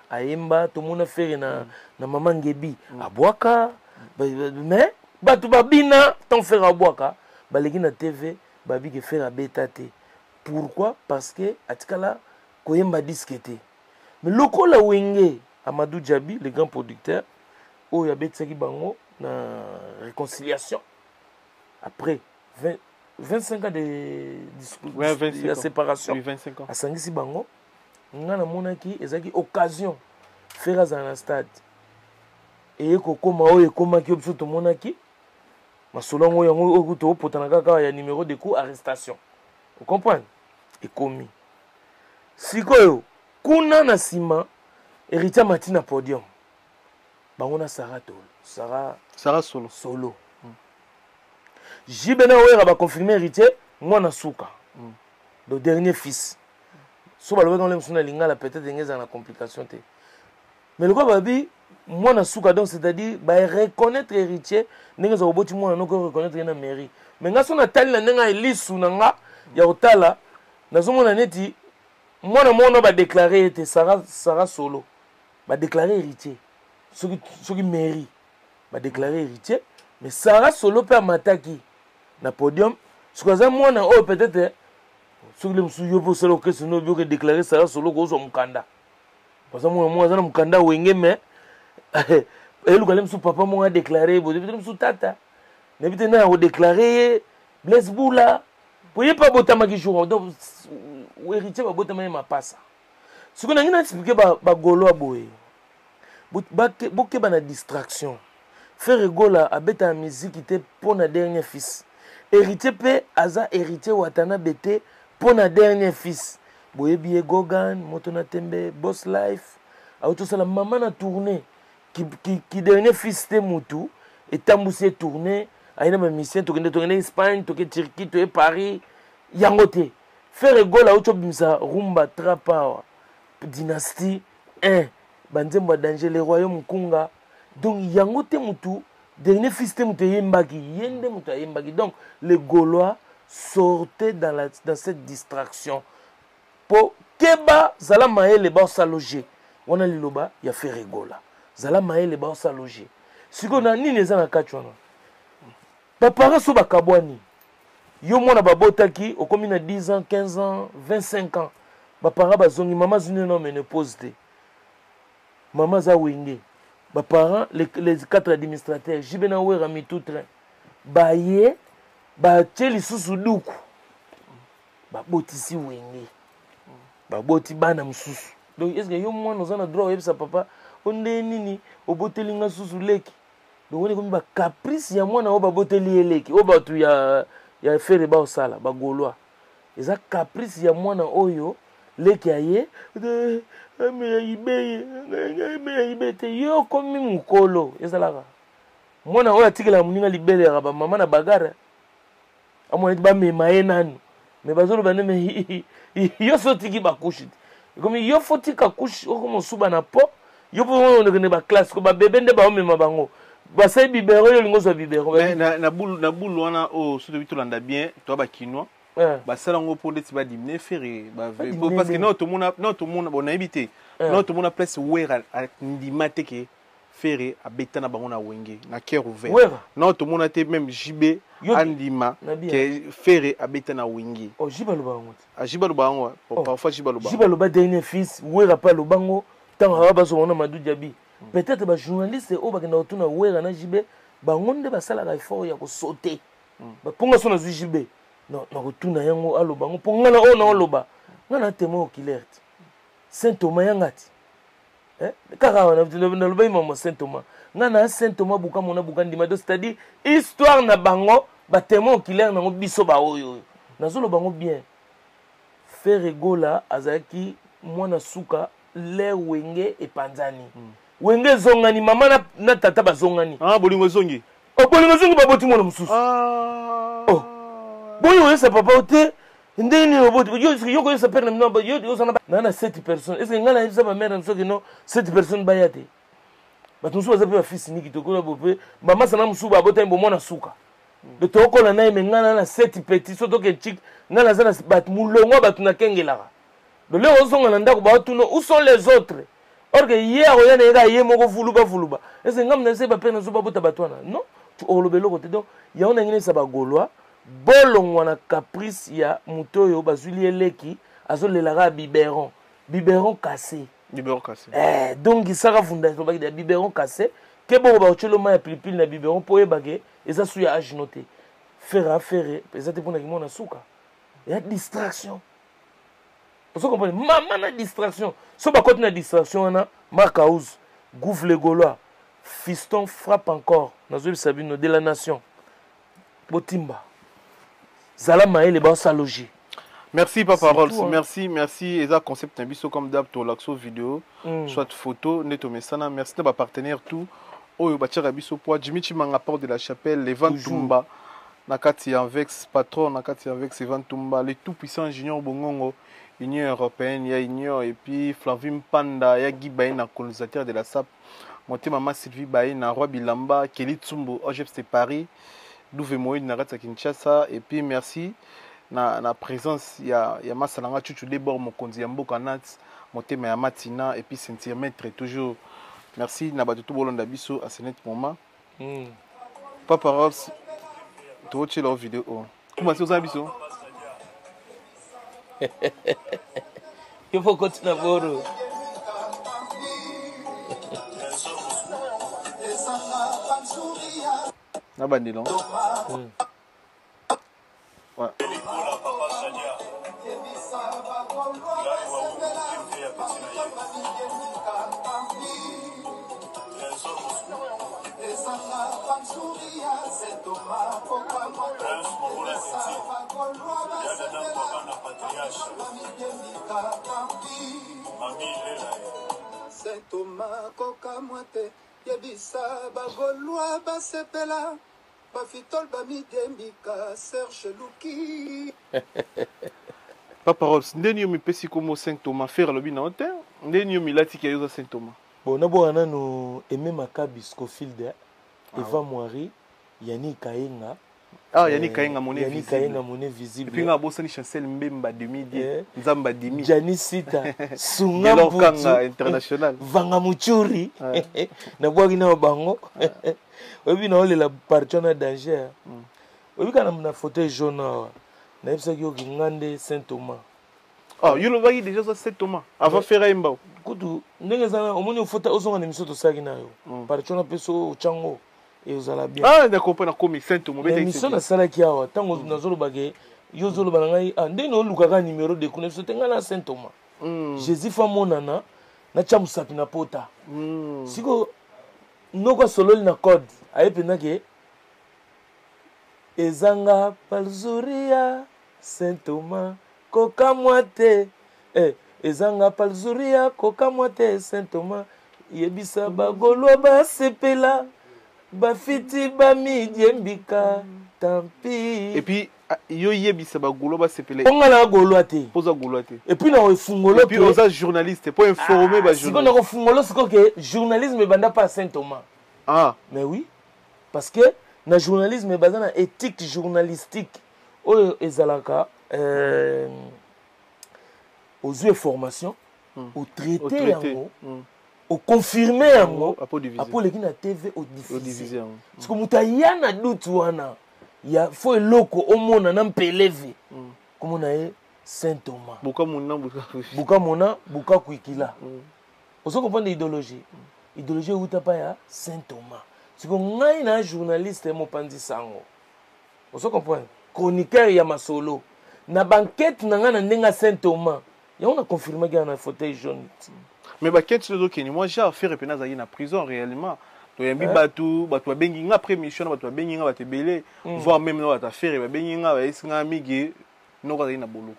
[SPEAKER 1] À Emba, tout le monde a fait na Maman Gebi. À Boaka. Mais, tout babina, tant faire à Boaka. Les gens na TV, babi que faire à Betate. Pourquoi? Parce que, à Tikala, Koyemba disquette. Mais le coup la Wenge, Amadou Djabi, le grand producteur, où il y a Betsaki Bango, na réconciliation. Après 25 ans de la séparation,
[SPEAKER 2] oui, 25 ans.
[SPEAKER 1] à Sangisi Bango, on a une occasion de faire ça dans le stade. Et comme qui observe tout le monde qui, mais selon il y a numéro de coup arrestation. Vous comprenez? Et commis. Si quoi, kuna na sima, héritier Matina podium. On a Sarah Solo. Jibena Ouera va confirmer héritier, moi na Souka. Le dernier fils. Si on va dans l'Ingala, peut-être qu'il y a une complication. Mais le quoi, moi na Souka, donc c'est-à-dire reconnaître héritier, nous avons reconnaître la mairie. Mais quand on a tali la nenga elisu nanga, ya otala, na zomo na neti, moi na moi va déclarer Sarah Solo, va déclarer héritier. Ceux qui mairie va déclarer héritier, mais Sarah Solo peut mataki na podium. Ce que moi na peut-être soki le mosusu yo mpo osala orchestre no obi okedéclare sala solo kozwa mokanda parce que mwana aza na mokanda wenge me eluka le mosusu papa moko adéclare boye le mosusu tata nayebi te na kodéclare ye Blaise Bula po ye mpe abotamaki jour donc héritier babotama ye mapasa sikoyo nangi na explike bagolo boye bokeba na distraction frère Egola abeta musique te pour na dernier fils héritier pe aza héritier watana bete pour na dernier fils boyebi ye Gogan moto na tembe boss life autosala mama na tournée qui dernier fils te mutu etambusi tournée aina ma mission tokende Espagne toke Turquie toke Paris yango te frère Egola auto-bimisa rumba trapa dynastie 1 banzembo danger les royaumes kunga donc yango te mutu dernier fils te mutu yembaki yende mutu yembaki donc les Gaulois sortaient dans cette distraction pour keba zala maele ba sa loger wana liloba ya frère Egola zala maele ba sa loger siko na nini eza na kati wana ba parents so bakabwani yo mona babotaki okomi na 10 ans 15 ans 25 ans ba parents bazongi mama zuni no ménopause te mama za wenge ba parents les 4 administrateurs jibena wera mi tout train baye ba teli susu duku ba botisi wenge ba boti bana mususu donc est-ce que yo mwana ozana droit yebisa papa onde nini obotelinga susu leki donc on est comme ba caprice ya mwana o ba boteli eleki o ba tu ya fere ba osala ba Gaulois eza caprice ya mwana oyo leki aye me ibete yo komi mukolo ezalaka mwana oyo atikela muninga libele ya ba mama na bagara amona ba mema ye nanu me bazolo baneme yo sotiki bakushi comme yo fotika kushi okomo suba na po yo po on ba classe ko ba bebe nde ba omema bango basai bibero yo lingo zo bibero
[SPEAKER 2] na boule wana o so de bitolanda bien to ba kinois basala ngo pour des ba diminuer faire parce que non tout le monde bon habité non tout le monde place wera ndimate ke faire abeta na bango na wenge na cœur ouvert non tout le monde était même JB andima ke faire abeta na wenge
[SPEAKER 1] oh jiba lo bango
[SPEAKER 2] jiba lo bango parfois jiba
[SPEAKER 1] lo ba dernier fils wera pas lo bango tant ha ba so na madu jabi peut-être ba journaliste o ba kena otuna wera na JB bango nde basala ka effort ya ko sauter ba ponga so na JB non na kotuna yango aloba ngo po ngana o na oloba ngana témoin oculaire Saint Thomas yangati kaka wana na loba imamo Saint Thomas ngana Saint Thomas buka mona buka ndima do c'est-à-dire histoire na bango ba témoin oculaire nango biso ba oyo nazolo bango bien frère Egola azaki mwana suka le wenge epanzani wenge zongani mama na tata bazongani
[SPEAKER 2] bolingo zongi
[SPEAKER 1] bolingo zongi baboti mwana mususu boyo yesa papa ote ndeni oboti yo ko yesa père na mno yo sana na 7 personnes est-ce que ngala yesa ba mère nso que non 7 personnes bayate batunsu baza pe ba fils niki to ko bope mama sana musu ba bota mbo mona suka de to ko na na ngala na 7 petits so to ke chik ngala za na bat mulongo batuna kengelaka de le ozonga na ndako ba tuno où sont les autres or que hier oyana ega ye moko vuluba est-ce que ngam na se ba père na so ba bota batwana non tu olobelo côté donc ya on ngine sa ba Gaulois bolongwa na caprice ya mutoyo bazuli eleki azolelaka biberon cassé donc isaka fondation baki de biberon cassé ke boko ba ochelo ma ya pilipili na biberon po yebake eza su ya age noté faire eza te pona kimona suka ya distraction vous comprenez mama na distraction so ba côté na distraction wana Marcaouz gouffre les Gaulois fiston frappe encore nazo bisabino de la nation botimba Zala maele ba sa loger.
[SPEAKER 2] Merci Papa Rolls, merci et ça concept un biso comme d'hab to l'axo vidéo soit photo neto mesana merci de ba partenaire tout oyo ba tira biso po Jimmy Chimanga porte de la chapelle les vents Tumba nakati avec patron nakati avec ces vents Tumba les tout puissants junior bongongo Union européenne ya Union et puis Flavim Panda ya Guy Baïna colonisateur de la SAP monté maman Sylvie Baïna Roi Bilamba Kelly Tsumbo OGFC Paris Douve Moïse Narata Kinshasa et puis merci na présence ya Masalanga Chuchu Debor Mokonzi Mboka Nat Motema ya Matina et puis sentir maître toujours merci na batutu bolonda biso à ce net moment Papa Rolls tu watch la vidéo comment c'est ça biso
[SPEAKER 1] Il faut continuer à voir.
[SPEAKER 2] Na bandi non. Ouais.
[SPEAKER 3] Saint Thomas Kokamwate yebisa bagolwa basepela bafitol bamidembika Serge Luki.
[SPEAKER 2] Papa Rolls, ndeni yo mipesi komo Saint Thomas faire le bina hotel. Ndeni yo milati ki yoza Saint Thomas.
[SPEAKER 1] Bon, d'abord on a no Aimé Makabi Scofield, Eva Moiri, Yannick Kayenga.
[SPEAKER 2] Ah, Yannick Kayenga monnaie visible.
[SPEAKER 1] Yannick Kayenga monnaie visible.
[SPEAKER 2] Et puis on a bossé ni chancel Mbemba 2010. Nzamba Dimi.
[SPEAKER 1] Janisita Sunga Mbutu
[SPEAKER 2] international.
[SPEAKER 1] Vanga Muchuri. Na bwagi na bango. Obi na ole la parchona danger. Obi kana na fauteuil jaune. Na yebisa ki yoki ngande Saint Thomas.
[SPEAKER 2] Ah, yo lo bagi déjà Saint Thomas. Avant faire imba.
[SPEAKER 1] Kutu ndenge zana omoni fauteuil ozonga na misoto saki na yo. Parchona peso chango. Et vous allez bien.
[SPEAKER 2] Ah, d'accord, on a commis Saint Thomas.
[SPEAKER 1] Mais mission na sala ki awa tango nazolo bage yo zolo banangai ndeno lukaka numéro de connexion tenga na Saint Thomas. Jésus fa monana na chamusapi na pota. Siko noko sololi na code ayepena ke ezanga palzuria Saint Thomas kokamwate ezanga palzuria kokamwate Saint Thomas yebisa bagolwa basepela bafiti bamidembika tampi.
[SPEAKER 2] Et puis yo yebisa bagolo basepela.
[SPEAKER 1] Ponga na golwa te.
[SPEAKER 2] Poza golwa te.
[SPEAKER 1] Et puis na ofungolo.
[SPEAKER 2] Et puis oza journaliste pour informer ba journaliste.
[SPEAKER 1] Siko na ofungolo siko que journalisme banda pas Saint Thomas.
[SPEAKER 2] Ah.
[SPEAKER 1] Mais oui. Parce que na journalisme bazana éthique journalistique oyo ezalaka aux yeux formation au traité yango. Au confirmer yango apo leki na TV au diffuser parce que mutaya na doute wana ya fo eloko omona na mpeleve comme na e Saint Thomas
[SPEAKER 2] buka
[SPEAKER 1] mona buka kuikila oso comprendre idéologie idéologie uta pa ya Saint Thomas parce que ngai na journaliste mo pandi sango oso comprendre chroniqueur ya masolo na banquette na nga na ndenga Saint Thomas ya on a confirmé qu'il y a un fauteuil jaune.
[SPEAKER 2] Mais bah qu'est-ce que moi j'ai affaire et na na prison réellement to yambi batu bengi nga après mission batu bengi nga bate belé voire même na bata faire bengi nga ba isinga migi no ka na boloko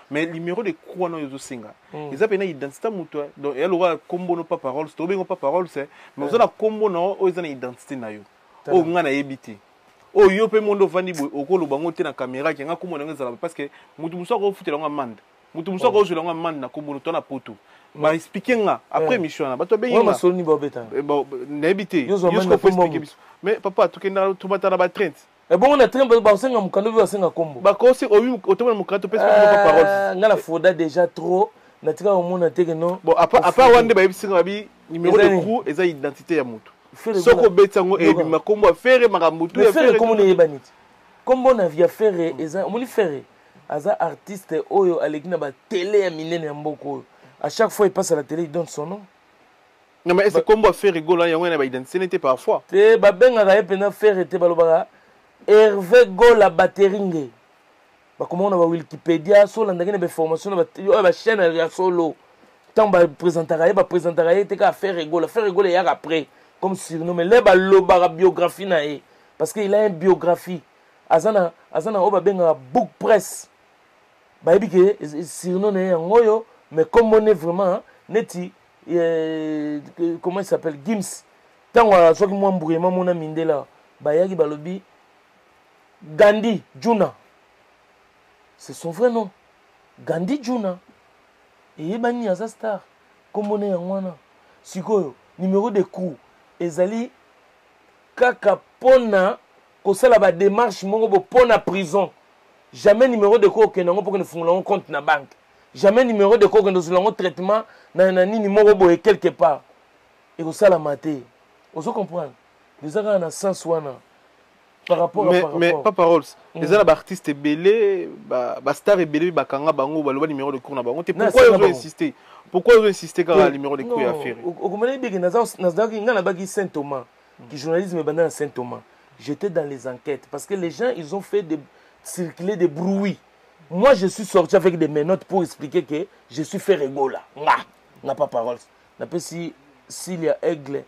[SPEAKER 2] mais numéro de croix no yozo singa ils appellent identité muto donc elle aura combo no pas parole to bengo pas parole c'est mais on a combo no o ils na identité na yo o nga na yebiti o yo pe mondo vandi bo okolo bango te na caméra ki nga komona ngezala parce que mutu muso ko futela nga mande mutu muso ko jula nga mande na kombo to na poto ba expliquer nga après mission na bato bengi nga
[SPEAKER 1] masoni bobeta
[SPEAKER 2] bon n'habité yo ko expliquer mais papa to kenda to batala ba 30
[SPEAKER 1] et bon on a train ba senga mukando ba senga kombo
[SPEAKER 2] ba ko se o wi o to na mukato pesa pas parole
[SPEAKER 1] nga la foda déjà trop na tika o mona teke non
[SPEAKER 2] bon après wande ba bisinga bi numéro de crew eza identité ya mutu soko betango e bi makombo faire makambutu
[SPEAKER 1] ya faire comme ne yebaniti kombo na via faire eza omoni faire aza artiste oyo alekina ba télé ya minene ya mboko. À chaque fois il passe à la télé, il donne son nom.
[SPEAKER 2] Non mais est-ce qu'on va faire rigoler il y a une identité parfois.
[SPEAKER 1] Te ba benga ga pena faire te balobara Hervé Gola Bateringue. Ba comment on a Wikipédia so la ndenge na formation ba chaîne ya solo. Tant ba présentera te ka faire rigoler ya après comme surnom mais les ba lobara biographie na e parce qu'il a une biographie. Azana o ba benga book press. Ba ebike surnom na ngoyo. Mais comme on est vraiment, neti, comment il s'appelle, Gims, tant que soit moi brûlement mon ami là, Bayagi Balobi, Gandhi Juna, c'est son vrai nom, Gandhi Juna, et Ebani Azastar, comme on est en wana, sikoyo numéro de coup, ezali kaka pona, kosala ba démarche mongo pona prison, jamais numéro de coup que n'ango pour que nous fondons compte na banque. Jamais numéro de quoi que nous avons traitement na ni numéro boye quelque part et au ça la maté on se comprend les gens dans sens wana par rapport
[SPEAKER 2] mais pas parole les artistes belé ba star belé ba kanga bango ba le numéro de cours na bango pourquoi ils ont insisté quand le numéro de cours a fait
[SPEAKER 1] au comment il dit na bagi Saint Thomas qui journalisme bandana Saint Thomas j'étais dans les enquêtes parce que les gens ils ont fait circuler des bruits. Moi je suis sorti avec des menottes pour expliquer que je suis fait rigola n'a pas parole n'a pas s'il y a aigle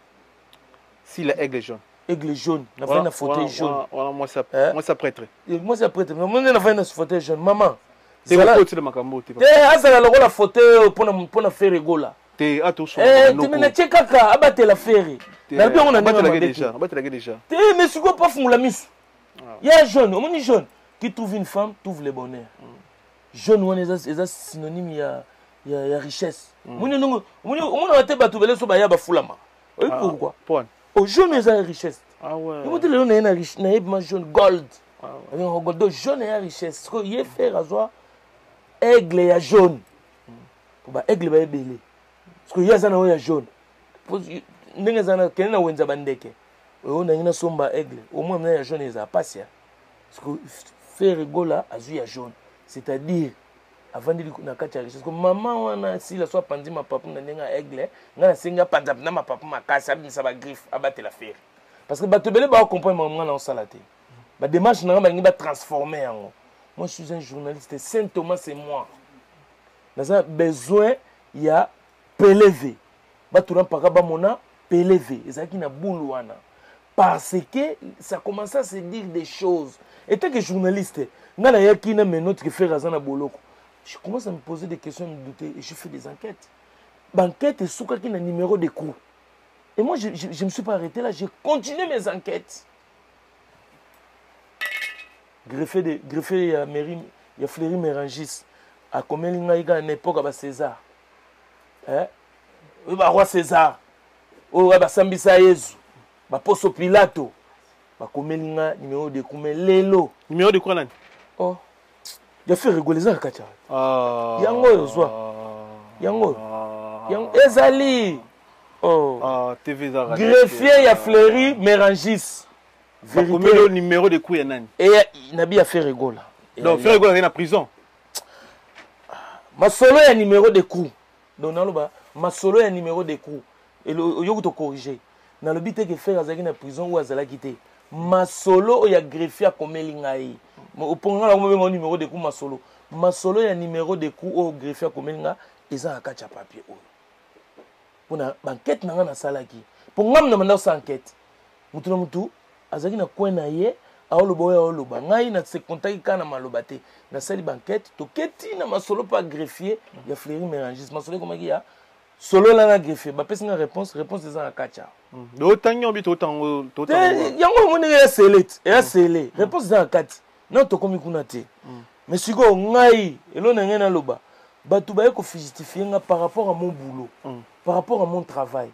[SPEAKER 2] jaune.
[SPEAKER 1] Aigle jaune, on a fait un fauteuil jaune.
[SPEAKER 2] Moi ça prêtre.
[SPEAKER 1] Moi ça prêtre. Mais on a fait un fauteuil jaune. Maman.
[SPEAKER 2] C'est la faute de Makambo.
[SPEAKER 1] La fauteuil pour faire rigola.
[SPEAKER 2] Tu
[SPEAKER 1] me tiens caca, abattre la ferry. On a
[SPEAKER 2] déjà.
[SPEAKER 1] Mais si quoi pas font la mise. Il y a jaune, on dit jaune. Qui trouve une femme, trouve le bonheur. Jaune, on est synonyme, il y a richesse. On a été battu, il y a foulama. Pourquoi? Au jaune, il y a richesse.
[SPEAKER 2] Ah ouais.
[SPEAKER 1] Il y a une richesse, il y a jaune, gold. Donc, jaune, il y a richesse. Il y a fait rasoir, aigle, il y a jaune. Aigle, il y a belé. Parce qu'il y a jaune. Il y a jaune, il y a bandeke. Il y a somba aigle. Au moins, il y a jaune, il y a passia. Parce que faire rigola, il y a jaune. C'est-à-dire, avant de dire que richesse, que maman, si la soit pendue, ma papa, n'a aigle, n'a singa pendant ma papa, ma casse, ça va griffe, abattre la fer. Parce que Batobele va comprendre maman dans sa latte. La démarche n'a pas transformé en moi. Je suis un journaliste. Saint Thomas, c'est moi. Nous avons besoin, il y a PLV. Batouran Paraba Mona, PLV. Et ça qui n'a boulouana. Parce que ça commence à se dire des choses. Et tant que journaliste, il y a qui n'a pas notre fait Razana Boloko. Je commence à me poser des questions, me douter, et je fais des enquêtes. L'enquête est sous un numéro de cours. Et moi, je ne me suis pas arrêté là, j'ai continué mes enquêtes. Greffé, il y a Fleury Mérangis. À combien il y a une époque à César. Il y a roi César. Il y a Sambisa Yezu. Il y a Poso Pilato. Il y a combien il y a numéro de cours. Lelo.
[SPEAKER 2] Numéro de quoi là?
[SPEAKER 1] Oh. Il a fait rigoler ça, Kacha. Yango Yozwa. Yango. Ezali.
[SPEAKER 2] Oh. TV Zara.
[SPEAKER 1] Greffier, il y a Fleury Mérangis.
[SPEAKER 2] Combien le numéro de coup il y a?
[SPEAKER 1] Et Nabi a fait rigoler.
[SPEAKER 2] Donc, faire rigoler, il est en prison.
[SPEAKER 1] Ma solo est un numéro de coup. Donc, ma solo est un numéro de coup. Et le yogo te corriger. Dans le but que faire Azaki na prison ou Azala quitté. Ma solo il y a greffier à Komelingaï. Au point là, on met numéro de coup ma solo. Ma solo est un numéro de coup au greffier à Komelinga. Ils ont un catch à papier. Pour une enquête, on a un salaki. Pour nous, on a une enquête. Mutu Azaki na coin na ye. Aoloba ngai na se contacter kana malobate na sali banquette to keti na masolo pas greffier ya Fleury Mérangis masolo comment il y a solo là na greffier ba pesa na réponse des en kacha
[SPEAKER 2] do tanyo bi to
[SPEAKER 1] yango moni ya select ya selé réponse des en kati non to komi kuna te mais siko ngai elo na ngena loba batu ba ko justifier nga par rapport à mon boulot par rapport à mon travail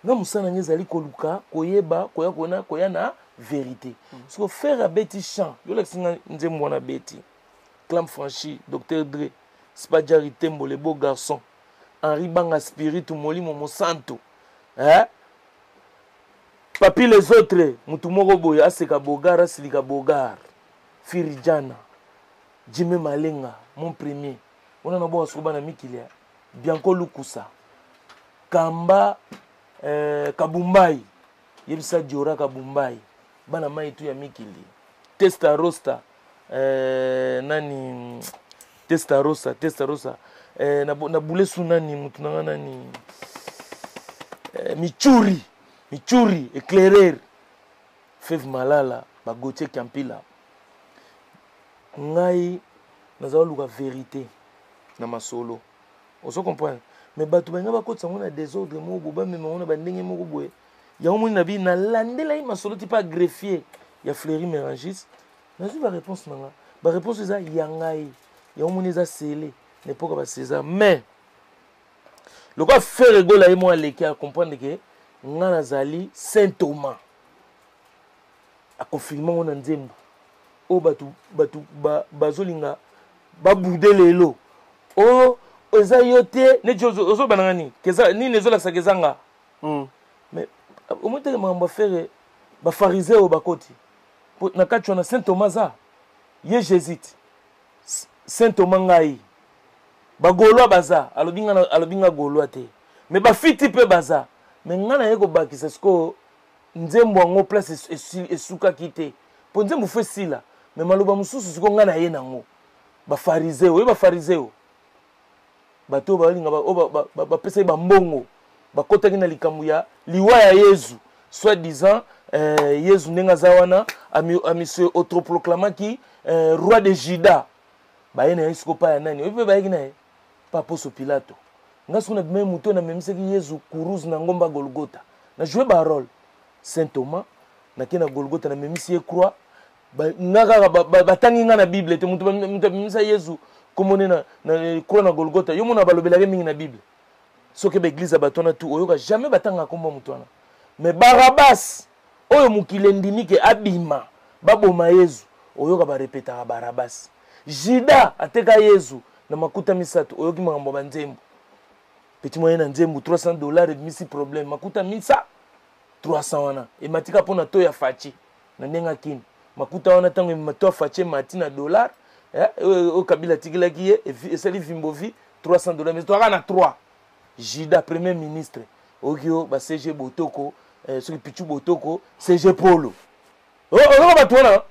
[SPEAKER 1] na musana ngezali ko luka koyeba koya na vérité. Ce que faire à Betty Chan, je l'ai dit à Betty, Clam Franchi, Dr. Dre, Spadjari Tembo, les beaux garçons, Henri Banga Spiritu, Moli Momo Santo, Papi les autres, Mutumoro Boya, Aseka Bogar, Asilika Bogar, Firidjana, Jimmy Malenga, mon premier, on a un bon Soubana Mikilia, Bianco Lukusa, Kamba Kabumbai, Yebisa Diora Kabumbai. Bana mai tu ya mikili testa rosta nani testa rosa na bulesu nani mutu nani michuri éclairer Feve Malala bagotie Kampila ngai naza luka vérité na masolo on se comprend mais batu benga bakotsa ngona désordre mo boba mais ngona bandenge moko boye ya omoni na bi na landela yi masolo ti pas greffier ya Fleury Mérangis na zu ba réponse nanga ba réponse eza yangai ya omoni eza scellé n'époque ba César mais le quoi faire rigoler moi leki à comprendre que nga nazali Saint Thomas a confirmer on nzembo o batu bazolinga ba bouder lelo o eza yote ne jozo banangani keza ni nezola sakezanga mais au moins que mamba faire ba pharisé au bakoti na kati wana Saint Thomas za ye Jésuite Saint Thomas ngai bagolwa baza alobinga golwa te mais bafiti pe baza mais ngana ye ko bakisa siko nzembo ngo place esuka kite po nzembo fe sila mais maloba mususu siko ngana ye nango bafariseo bato balinga ba pesa ba mbongo bakotaki na likambo ya liwa ya Yesu soit disant Yesu nenga zawana ami se autoproclamaki roi de Juda bayena Yesu pa ya nani ope bayeki na pa Ponce Pilato ngaso na bime muto na memiseki Yesu kuruz na ngomba Golgotha na jouer ba rôle Saint Thomas na kina Golgotha na memisi ye croix ngaka batangi nga na Bible te muto memisa Yesu komone na croix na Golgotha yo mona balobelaka mingi na Bible soki ba église batona tout oyoka jamais batanga komba muto wana mais Barabas oyo mukile ndimi ke abima baboma Yesu oyoka ba répétera Barabas Juda ateka Yesu na makuta misatu oyoki makambo ba nzembo petit moyen na nzembo $300 misi problème makuta misa 300 wana e matika pona to ya fachi na ndenga kini makuta wana tango mato fachi mati na dollar o kabila tigila kiye e sali vimbovi $300 mais to na 3 Juda premier ministre okio ba CG Botoko soki Pichu Botoko CG Polo o ba tona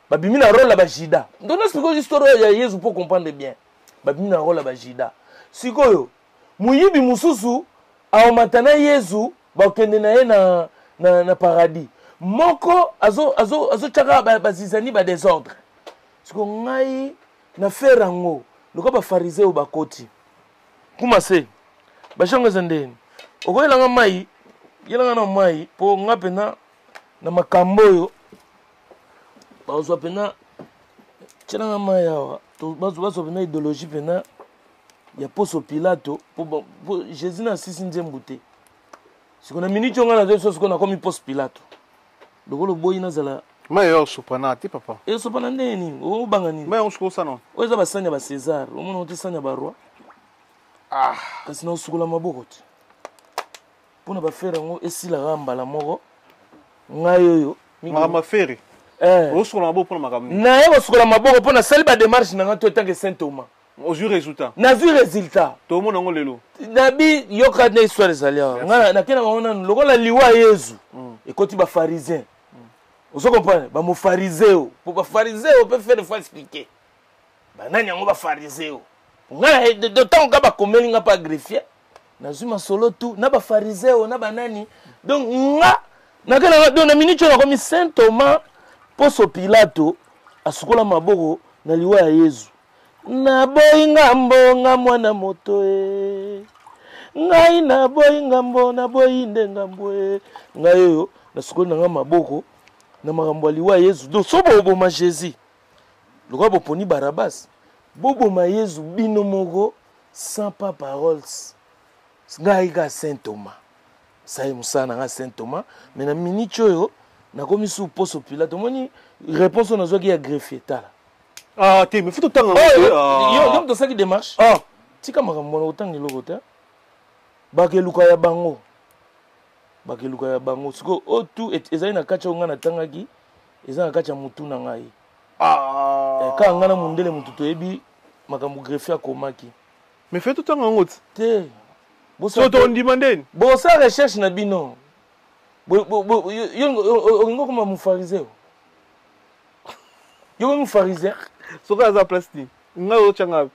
[SPEAKER 1] ba bimina rôle ba Juda ndona siko histoire ya Yesu pour comprendre bien ba bimina rôle ba Juda sikoyo muyibi mususu aomatana Yesu ba kende na ye na paradis moko azo chaka bazizani ba désordre siko ngai na ferango loko ba fariseo bakoti kuma se bashanga zandeni okoyelanga mai yelanga na mai po ngapena na makambo yo bazwa pena chelanga mai yawa to bazwa pena idéologie pena ya Ponce Pilato po Jésus na sisi nzembo te siko na minute nga na zo siko na komi Ponce Pilato lokolo boyi na zala
[SPEAKER 2] mai yo sopana te papa
[SPEAKER 1] e sopana ndeni o banga nini
[SPEAKER 2] mai on siko sana
[SPEAKER 1] o za basanya ba César o mona otisanya ba roi kasi na usukula maboko te pona ba fere ngo esila gamba la moko ngayo yo
[SPEAKER 2] mama fere usukula maboko pona makamni
[SPEAKER 1] na ye usukula maboko pona sali ba démarche na ngato tant que Saint Thomas
[SPEAKER 2] au jour résultat
[SPEAKER 1] na vu résultat
[SPEAKER 2] to mona ngo lelo
[SPEAKER 1] nabi yoka na histoire zalia nga na kena ngona lokola liwa Yesu ekoti ba pharisien ozo comprendre ba mo phariseo pour ba phariseo peut faire fois expliquer ba nani ngo ba phariseo nga de temps nga ba komeli nga pa greffier na zuma solo tout na ba phariseo na ba nani donc nga na kena do na minute na komi Saint Thomas Ponce Pilato asukola maboko na liwa ya Yesu na boyi ngambo nga mwana moto ngai na boyi ngambo na boyi ndengambo ngai yo na sukoli na nga maboko na makambo aliwa Yesu donc so boboma Jésus lokwa boponi Barabas boboma Yesu bino moko sans pas paroles ngai ka Saint Thomas sai musana nga Saint Thomas mais na minute oyo na komi sous Ponce Pilato moni réponse na zoki ya greffier tala
[SPEAKER 2] te mais faut tanga
[SPEAKER 1] yo to saki démarche tika makambo na utangi loko te bakeluka ya bango siko o tu ezali na kacha nga na tangaki ezali na kacha mutu na ngai ka nga na mundele mutu toyebi makambo greffier akomaki
[SPEAKER 2] mais fait tanga ngo
[SPEAKER 1] te
[SPEAKER 2] so to ndimandeni
[SPEAKER 1] bo sa recherche na bino yo ngo koma mu phariseo yo mu pharisien
[SPEAKER 2] soka za plastique nga o changa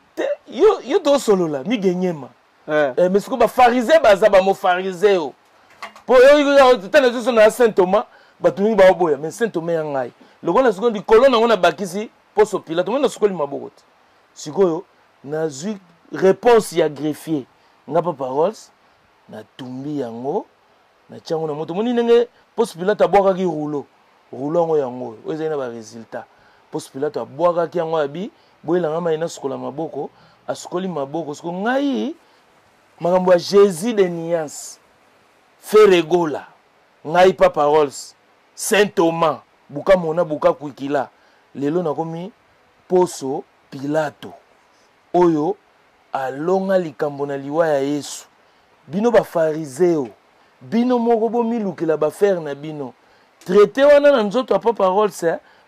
[SPEAKER 1] yo to solola mi genyema mais siko ba pharisien baza ba mo phariseo po yo tana zo na Saint Thomas batuni ba oboya mais Saint Thomas ngai lokola siko ndi kolona ngona bakisi Ponce Pilato ngona siko li maboko te sikoyo na zui réponse ya greffier nga pa paroles na tumbi yango na chango na moto moni ndenge Ponce Pilato abwaka ki rouleau ngo yango ezali na ba résultat Ponce Pilato abwaka ki yango abi boyelanga mai na sukola maboko asukoli maboko siko ngai makambo ya Jésus de Nias Feregola ngai pa paroles Saint Thomas buka mona buka kwikila lelo nakomi Ponce Pilato oyo alonga likambo na liwa ya Yesu bino ba phariseo bino moko bomilukela ba faire na bino traité wana na nzoto pa paroles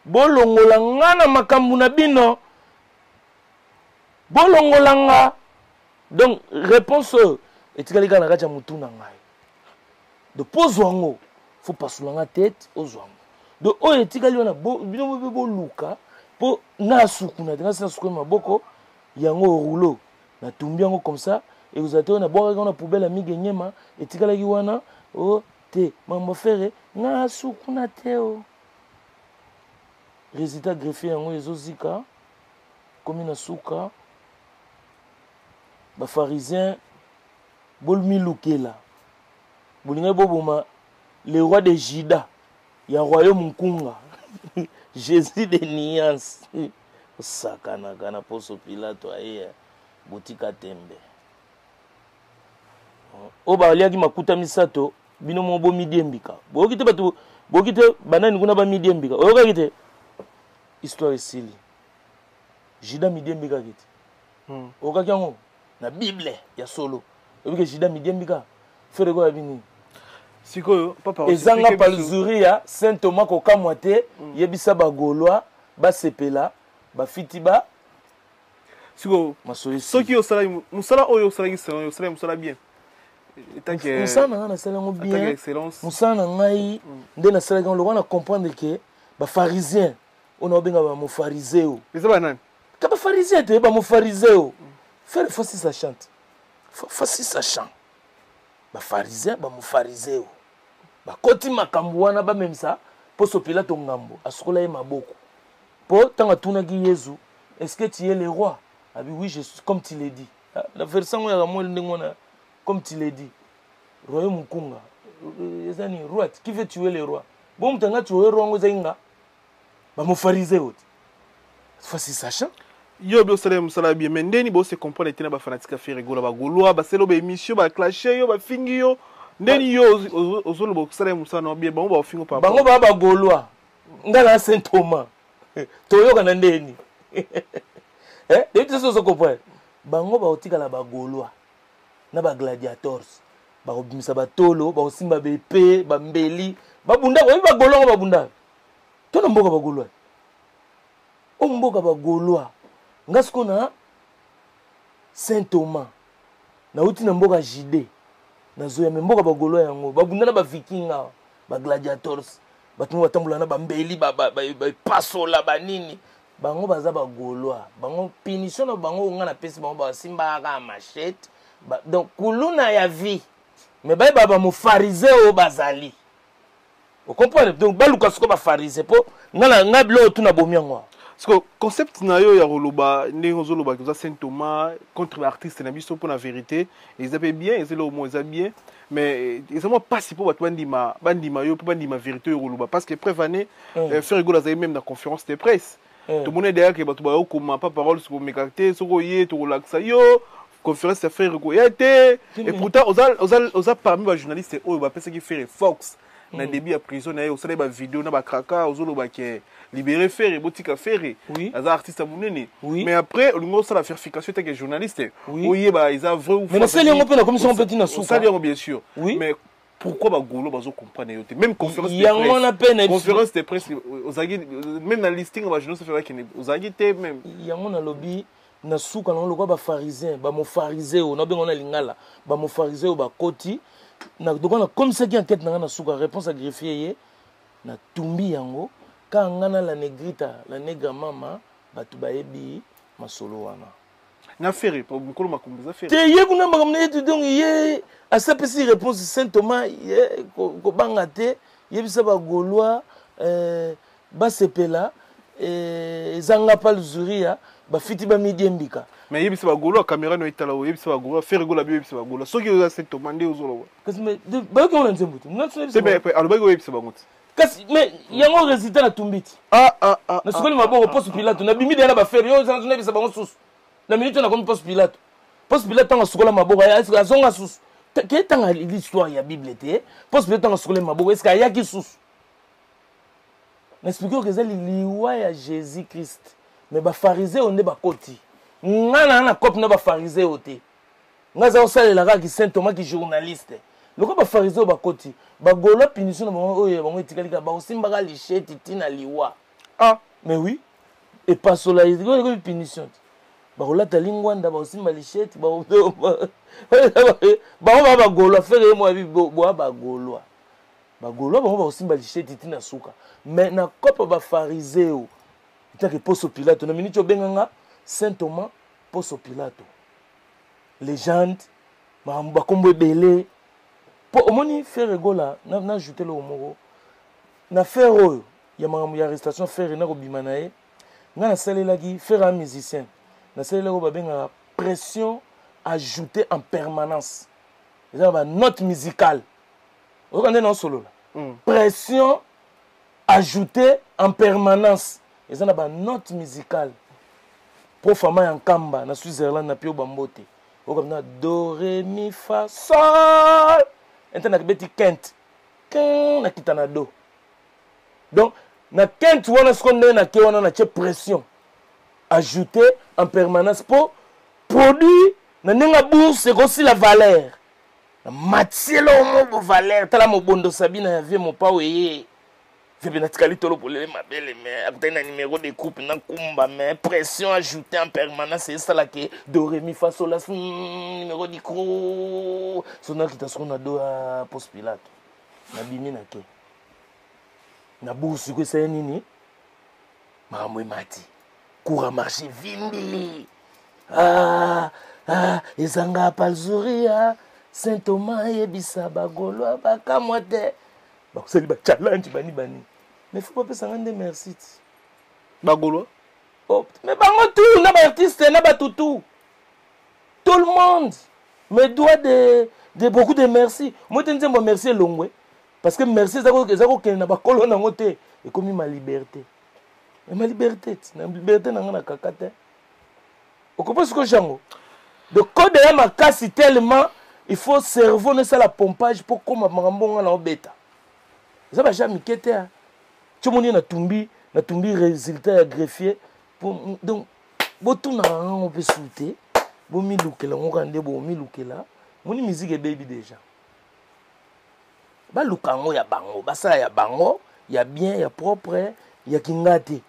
[SPEAKER 1] bolongola nga na makambo na bino bolongola nga. Donc réponse etikali kana kacha mutu na ngai de pozwa ngo faut pasula nga tête ozwa ngo de oyo etikali wana bino boluka po na suku na tenga sa suku maboko yango rouleau na tumbi yango comme ça et vous êtes na boire na poubelle à migenyema etikali wana o te mambo fere na suku na teo résultat greffier yango ezozika comme na suka ba pharisien bolmi lukela bolinga boboma le roi de Juda ya royaume nkunga Jésus de Niance sakana kana poso Pilato aye botika tembe oba aliaki makuta misato bino mo bo midiembika bokite batu bokite banani kuna ba midiembika oyoka kite histoire esili Juda midiembika kite oyoka kyango na Bible ya solo obike Juda midiembika fere ko abini
[SPEAKER 2] sikoyo papa
[SPEAKER 1] ezanga palzuria Saint Thomas ko kamwate yebisa ba Gaulois ba sepela ba fitiba
[SPEAKER 2] sikoyo
[SPEAKER 1] masoyi
[SPEAKER 2] soki osala musala oyo osala excellent osala musala bien tanke
[SPEAKER 1] musana na sala ngo bien
[SPEAKER 2] excellence
[SPEAKER 1] musana ngai nde na sala ngo lo wana comprendre que ba pharisien on a benga ba mo phariseo
[SPEAKER 2] c'est ba nani
[SPEAKER 1] ka ba pharisien te ba mo phariseo faire facile ça chante facile ça chante ba pharisien ba mo phariseo ba koti makambo wana ba memsa po so Pilato ngambo asukola ye maboko po tanga tuna ki Yesu est-ce que tu es le roi abi oui je suis comme tu l'as dit la version ya mo ndengona comme tu l'as dit royaume nkunga ezani roi qui veut tuer le roi bon mtanga tuer roi ngo zenga ba mo phariseo facile ça chante
[SPEAKER 2] yo be osala musala bien mais ndeni bo se comprendre tena ba fanatique faire gola ba Gaulois ba selo ba émission ba clasher yo ba fingi yo ndeni yo ozolo bo osala musala no bien bango ba fingo pa
[SPEAKER 1] bango ba Gaulois ngala Saint Thomas toyoka na ndeni depuis ça comprendre bango ba otikala ba Gaulois na ba gladiators ba obimisa ba tolo ba osimba ba épée ba mbeli ba bunda ba Gaulois ba bunda to na mboka ba Gaulois o mboka ba Gaulois ngasko na Saint Thomas na uti na mboka Jide na zoya mboka ba Gaulois yango ba bunda na ba vikinga ba gladiators batu batambula na ba mbeli ba pasola ba nini bango baza ba Gaulois bango punition na bango nga na pesi bango ba simba ka machette donc kuluna ya vie mais ba mo phariseo bazali vous comprenez donc baluka siko ba pharisé po nga blo tu na bomiango
[SPEAKER 2] parce que concept na yo ya roloba ndenge ozoloba que Saint Thomas contre l'artiste na biso pour la vérité ils avaient bien ils le mot ils bien mais ils ont pas si pour battu bandima yo pour bandima vérité yo roloba parce que prévané faire rigolo ça même dans conférence de presse tout le monde est derrière que battu ba comme pas parole sur mes caractères sur yé to relaxa yo conférence de faire rigolo et pourtant aux parmi les journalistes eux ba penser qui faire Fox na début à prison na yo ça ba vidéo na ba kraka ozoloba que libérer faire botika faire az artiste munene mais après on ça la vérification tant que journaliste oui bah ils a vrai ou
[SPEAKER 1] faux mais c'est lié la commission petit na sous
[SPEAKER 2] ça bien sûr mais pourquoi ba Gaulois bazo comprendre yote même conférence de presse ozagi même dans listing ba journaliste faire que ozagi te même
[SPEAKER 1] yango na lobby na suka na lokwa ba pharisien ba mo phariseo na bengo na lingala ba mo phariseo ba koti na dokana comme ça qui enquête na suka réponse à greffier na tumbi yango ka ngana la negrita la negra mama batu baebi masolo wana
[SPEAKER 2] na faire pour mukolo makumbuza faire
[SPEAKER 1] te ye kuna makamna yetu donc ye asa pesi réponse Saint Thomas ye ko bangate ye bisa ba Gaulois ba sepela zanga palzuria ba fiti ba midiembika
[SPEAKER 2] mais yebisa ba Gaulois caméra no itala o yebisa ba Gaulois faire rigola yebisa ba Gaulois soki oza Saint Thomas nde ozolo
[SPEAKER 1] kasi me ba ko na nzembutu na
[SPEAKER 2] c'est bien alors ba ko yebisa ba ngoti
[SPEAKER 1] kasi mais yango résultat na tumbiti na sokoli maboko poste Pilato na bimi dela ba faire yo za na bisa bango susu na minute na comme poste Pilato tanga sokola maboko ya zonga susu ke tanga l'histoire ya Bible te poste Pilato tanga sokola maboko est-ce qu'il y a qui susu n'expliquer que c'est liwa ya Jésus Christ mais ba pharisé on est ba koti ngana na cop na ba pharisé ote ngaza osalela ka ki Saint Thomas ki journaliste loko ba pharisé ba koti ba Gaulois punition na bango oyo bango etikali ka ba osimba ka licheti tina liwa
[SPEAKER 2] Ah,
[SPEAKER 1] mais oui. Et pas cela, il y a une punition. Bakolata lingwanda ba osimba lichette ba ba golwa fere moi boa ba golwa ba osimba lichette tina suka mais na kopa ba phariseo itake poso Pilato na minute obenganga Saint Thomas poso Pilato légende ba kombo belé po omoni faire gola na ajouter le moko na faire oyo ya mamu ya arrestation faire na kobima na ye nga na salelaki faire un musicien na salelaki babenga pression ajoutée en permanence eza ba note musicale okande na solo la pression ajoutée en permanence eza na ba note musicale profama ya nkamba na Switzerland na pio bambote okamna do ré mi fa sol ente na kibeti kent na kitana do donc na kent wana seconde na ke wana na che pression ajoutée en permanence pour produit na nenga bourse aussi la valeur matielo mo valeur tala mo bondo sabina ya vie mo pa weye vie na tikali tolo pour les mabele mais akutana na numéro de coupe na kumba mais pression ajoutée en permanence c'est ça là que do ré mi fa sol la numéro di cro sona kita sona do a post Pilato na bimi na ke na bourse ko c'est nini mamwe mati coura marché vimbi ezanga palzuria Saint Thomas yebisa bagolwa bakamwa te bakosali ba challenge bani mais faut pas pesa ngande merci
[SPEAKER 2] bagolwa
[SPEAKER 1] oh mais bango tout na ba artiste na ba tout le monde me doit de beaucoup de merci moi te nzembo merci longwe parce que merci zako kena ba kolona ngote et comme ma liberté et ma liberté na ngana kakate on comprend ce que j'en de code de ma casse tellement il faut cerveau ne ça la pompage pour comme mangambonga na obeta ça va jamais kete tu moni na tumbi résultat ya greffier pour donc botu na on peut souter bo mi lukela ngokande bo mi lukela moni musique e baby déjà ba lukango ya bango basala ya bango ya bien ya propre ya kingate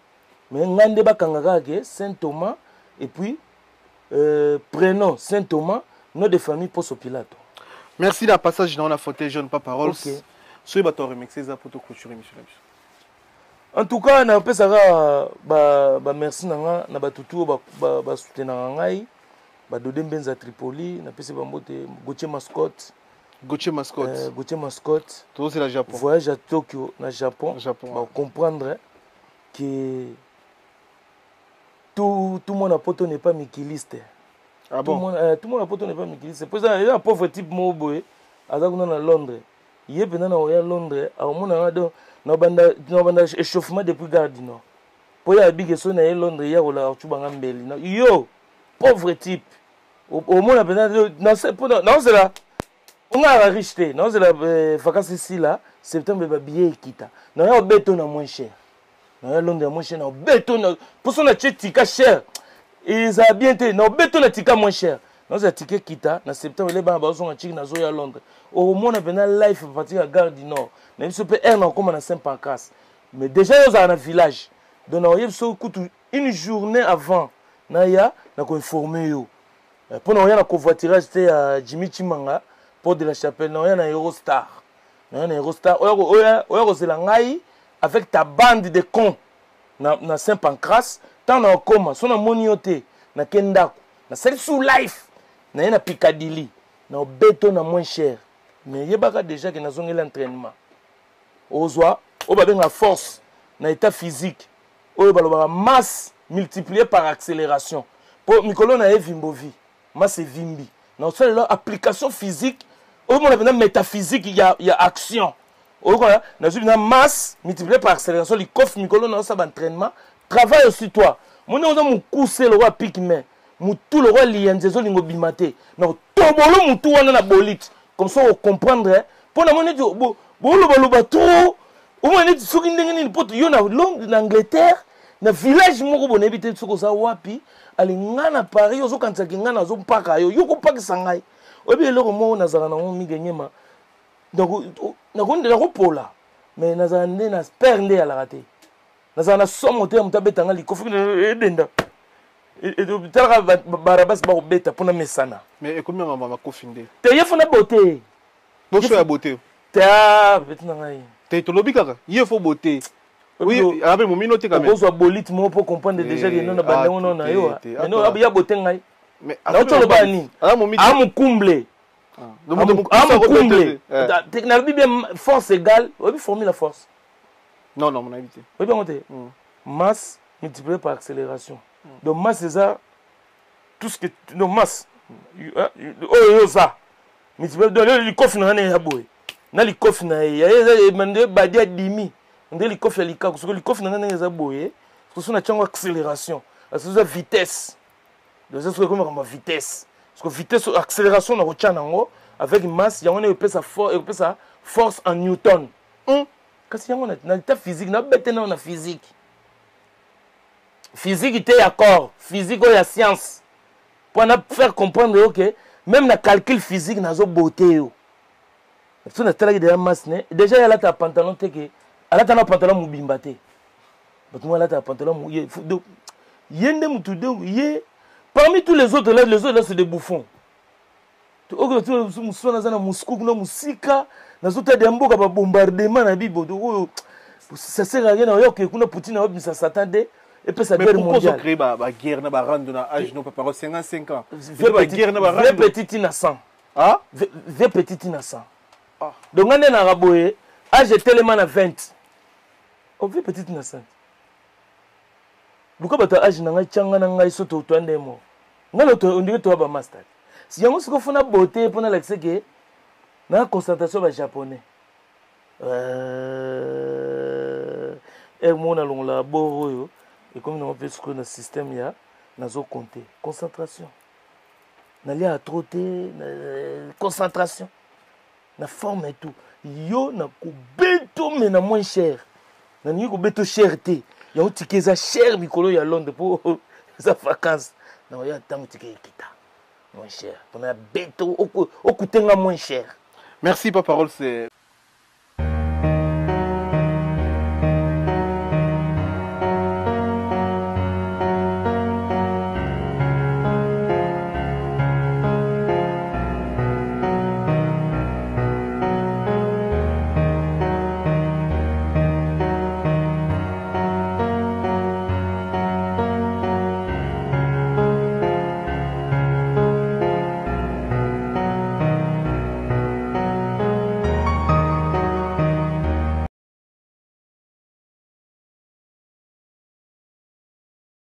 [SPEAKER 1] mais ngande bakangaka ke Saint Thomas et puis prénom Saint Thomas nom de famille Poso Pilato.
[SPEAKER 2] Merci la passage dans la fauteuil jaune pas parole.
[SPEAKER 1] OK.
[SPEAKER 2] Soyez ba to remixer ça pour te clôturer monsieur.
[SPEAKER 1] En tout cas na pesaka ba merci nanga na batutu ba soutenir ngai ba Dodé Mbenza Tripoli na pese ba mbote Gauthier Mascotte.
[SPEAKER 2] Gauthier Mascotte.
[SPEAKER 1] Tout
[SPEAKER 2] c'est la Japon.
[SPEAKER 1] Voyage à Tokyo na Japon.
[SPEAKER 2] Ba
[SPEAKER 1] comprendre que tout le monde à Poto n'est pas mikiliste.
[SPEAKER 2] Ah bon?
[SPEAKER 1] Tout le monde à Poto n'est pas mikiliste. C'est pour ça il y a un pauvre type Moboé à Londres. Il y a à Londres, à na banda échauffement depuis Gare du Nord. Pour y aller à Londres, il y a yo, pauvre type. Au moins, non, c'est là. On a richeté. Non, c'est la vacances ici là. Septembre, il y a billet qui quitte. Non, il y a béton moins cher. Non, il y a Londres moins cher. Non, béton. Pour ça, on a tika cher. Ils ont bien été. Non, béton a tika moins cher. Non, c'est ticket qui quitte. En septembre, les gens sont à Londres. Au moins, on a un life partir à Gare du Nord. Même si on peut être comme à Saint-Pancras. Mais déjà, ils ont un village. Donc, on a une journée avant. On a informé. Pour nous, on a un covoiturage à Jimmy Chimanga, Port de la Chapelle. On a un Eurostar. On a un Eurostar. Avec ta bande de cons na Saint-Pancras. Tant on a comme son monioté na Kendaku. Na celle sous life. Na y a Piccadilly. Na béton na moins cher. Mais il y a déjà qui ont l'entraînement. Ozwa, on a la force, na état physique, on a la masse multipliée par accélération. Pour Mikolo na vimbovi, masse vimbi. Dans cette application physique, on a la métaphysique, il y a action. On a la masse multipliée par accélération, il coffre Mikolo na sa entraînement, travaille aussi toi. Mon on a mon coussé le roi pique main, mon tout le roi lienzezo lingo bimate. Non, tobolo mon tout on a la bolite. Comme ça on comprendre pour la monnaie boloba trop au moins neti soki ndenge nini poto yo na Angleterre na village moko bonebi te soko za wapi alinga na Paris ozo kantsaki ngana zo mpaka yo ko pakisa ngai obi eloko mo nazala na ngo migenyema donc na pola mais nazala nde na père nde ala raté nazala na somo te ya moto abetanga likofi edenda talaka barabasi bakobeta mpona mesana
[SPEAKER 2] mais ekomi ya makofi nde
[SPEAKER 1] te ye fona bote
[SPEAKER 2] boso ya bote
[SPEAKER 1] te beti na ngai
[SPEAKER 2] te tolobi kaka ye fo bote oui abe momino te quand même
[SPEAKER 1] okozwa bolite moko po comprendre déjà que non bandengo non na yo mais ya bote ngai na otoloba nini amukumble amukumble nalobi bien force égale oyebi formule la force
[SPEAKER 2] non mon invité
[SPEAKER 1] oyebi yango te masse multiplié par accélération donc masse eza tout ce que donc masse oyo ça multiplié donc likofi na ngane ya boye na likofi na ye mande badi ya dimi nde likofi ya likako soki likofi na ngane eza boye soki na tiango accélération eza vitesse donc c'est ce que comme vitesse parce que vitesse accélération na kotia nango avec masse yango na epesa force en newton kasi yango na ta physique na bete na physique physique te ya corps physique oyo ya science pour na faire comprendre que même na calcul physique nazo beauté yo so na tala de masse ne déjà ya lata pantalon te que alata na pantalon mubimba te bato mo alata pantalon mu yende mutu de ye parmi tous les autres là c'est des bouffons oyo tu musona zana Moscou na musika nazo ta de mboka ba bombardement na bibo oyo ça sert à rien yo que kuna Poutine a obimisa s'attendre et puis ça guerre mondiale
[SPEAKER 2] créer ba guerre na ba rendre na âge no papa 55 ans
[SPEAKER 1] ba guerre na ba rendre petite na 100
[SPEAKER 2] ah
[SPEAKER 1] ve petite na 100 ah donc ngane na raboye âge tellement na 20 o ve petite na 100 luka bata âge na ngai changa na ngai soto to ndemo ngalo to ondike to ba master si yango siko fona beauté pona la que na concentration ba japonais mona longola boroyo et comme on peut ce que le système ya nazo compter concentration na lia trop te concentration na forme et tout yo na ko beto mais na moins cher na ni ko beto cher te ya utikeza cher mikolo ya Londres pour sa vacances na ya tango tike kita moins cher on a beto okutenga moins cher.
[SPEAKER 2] Merci, Papa Parole, c'est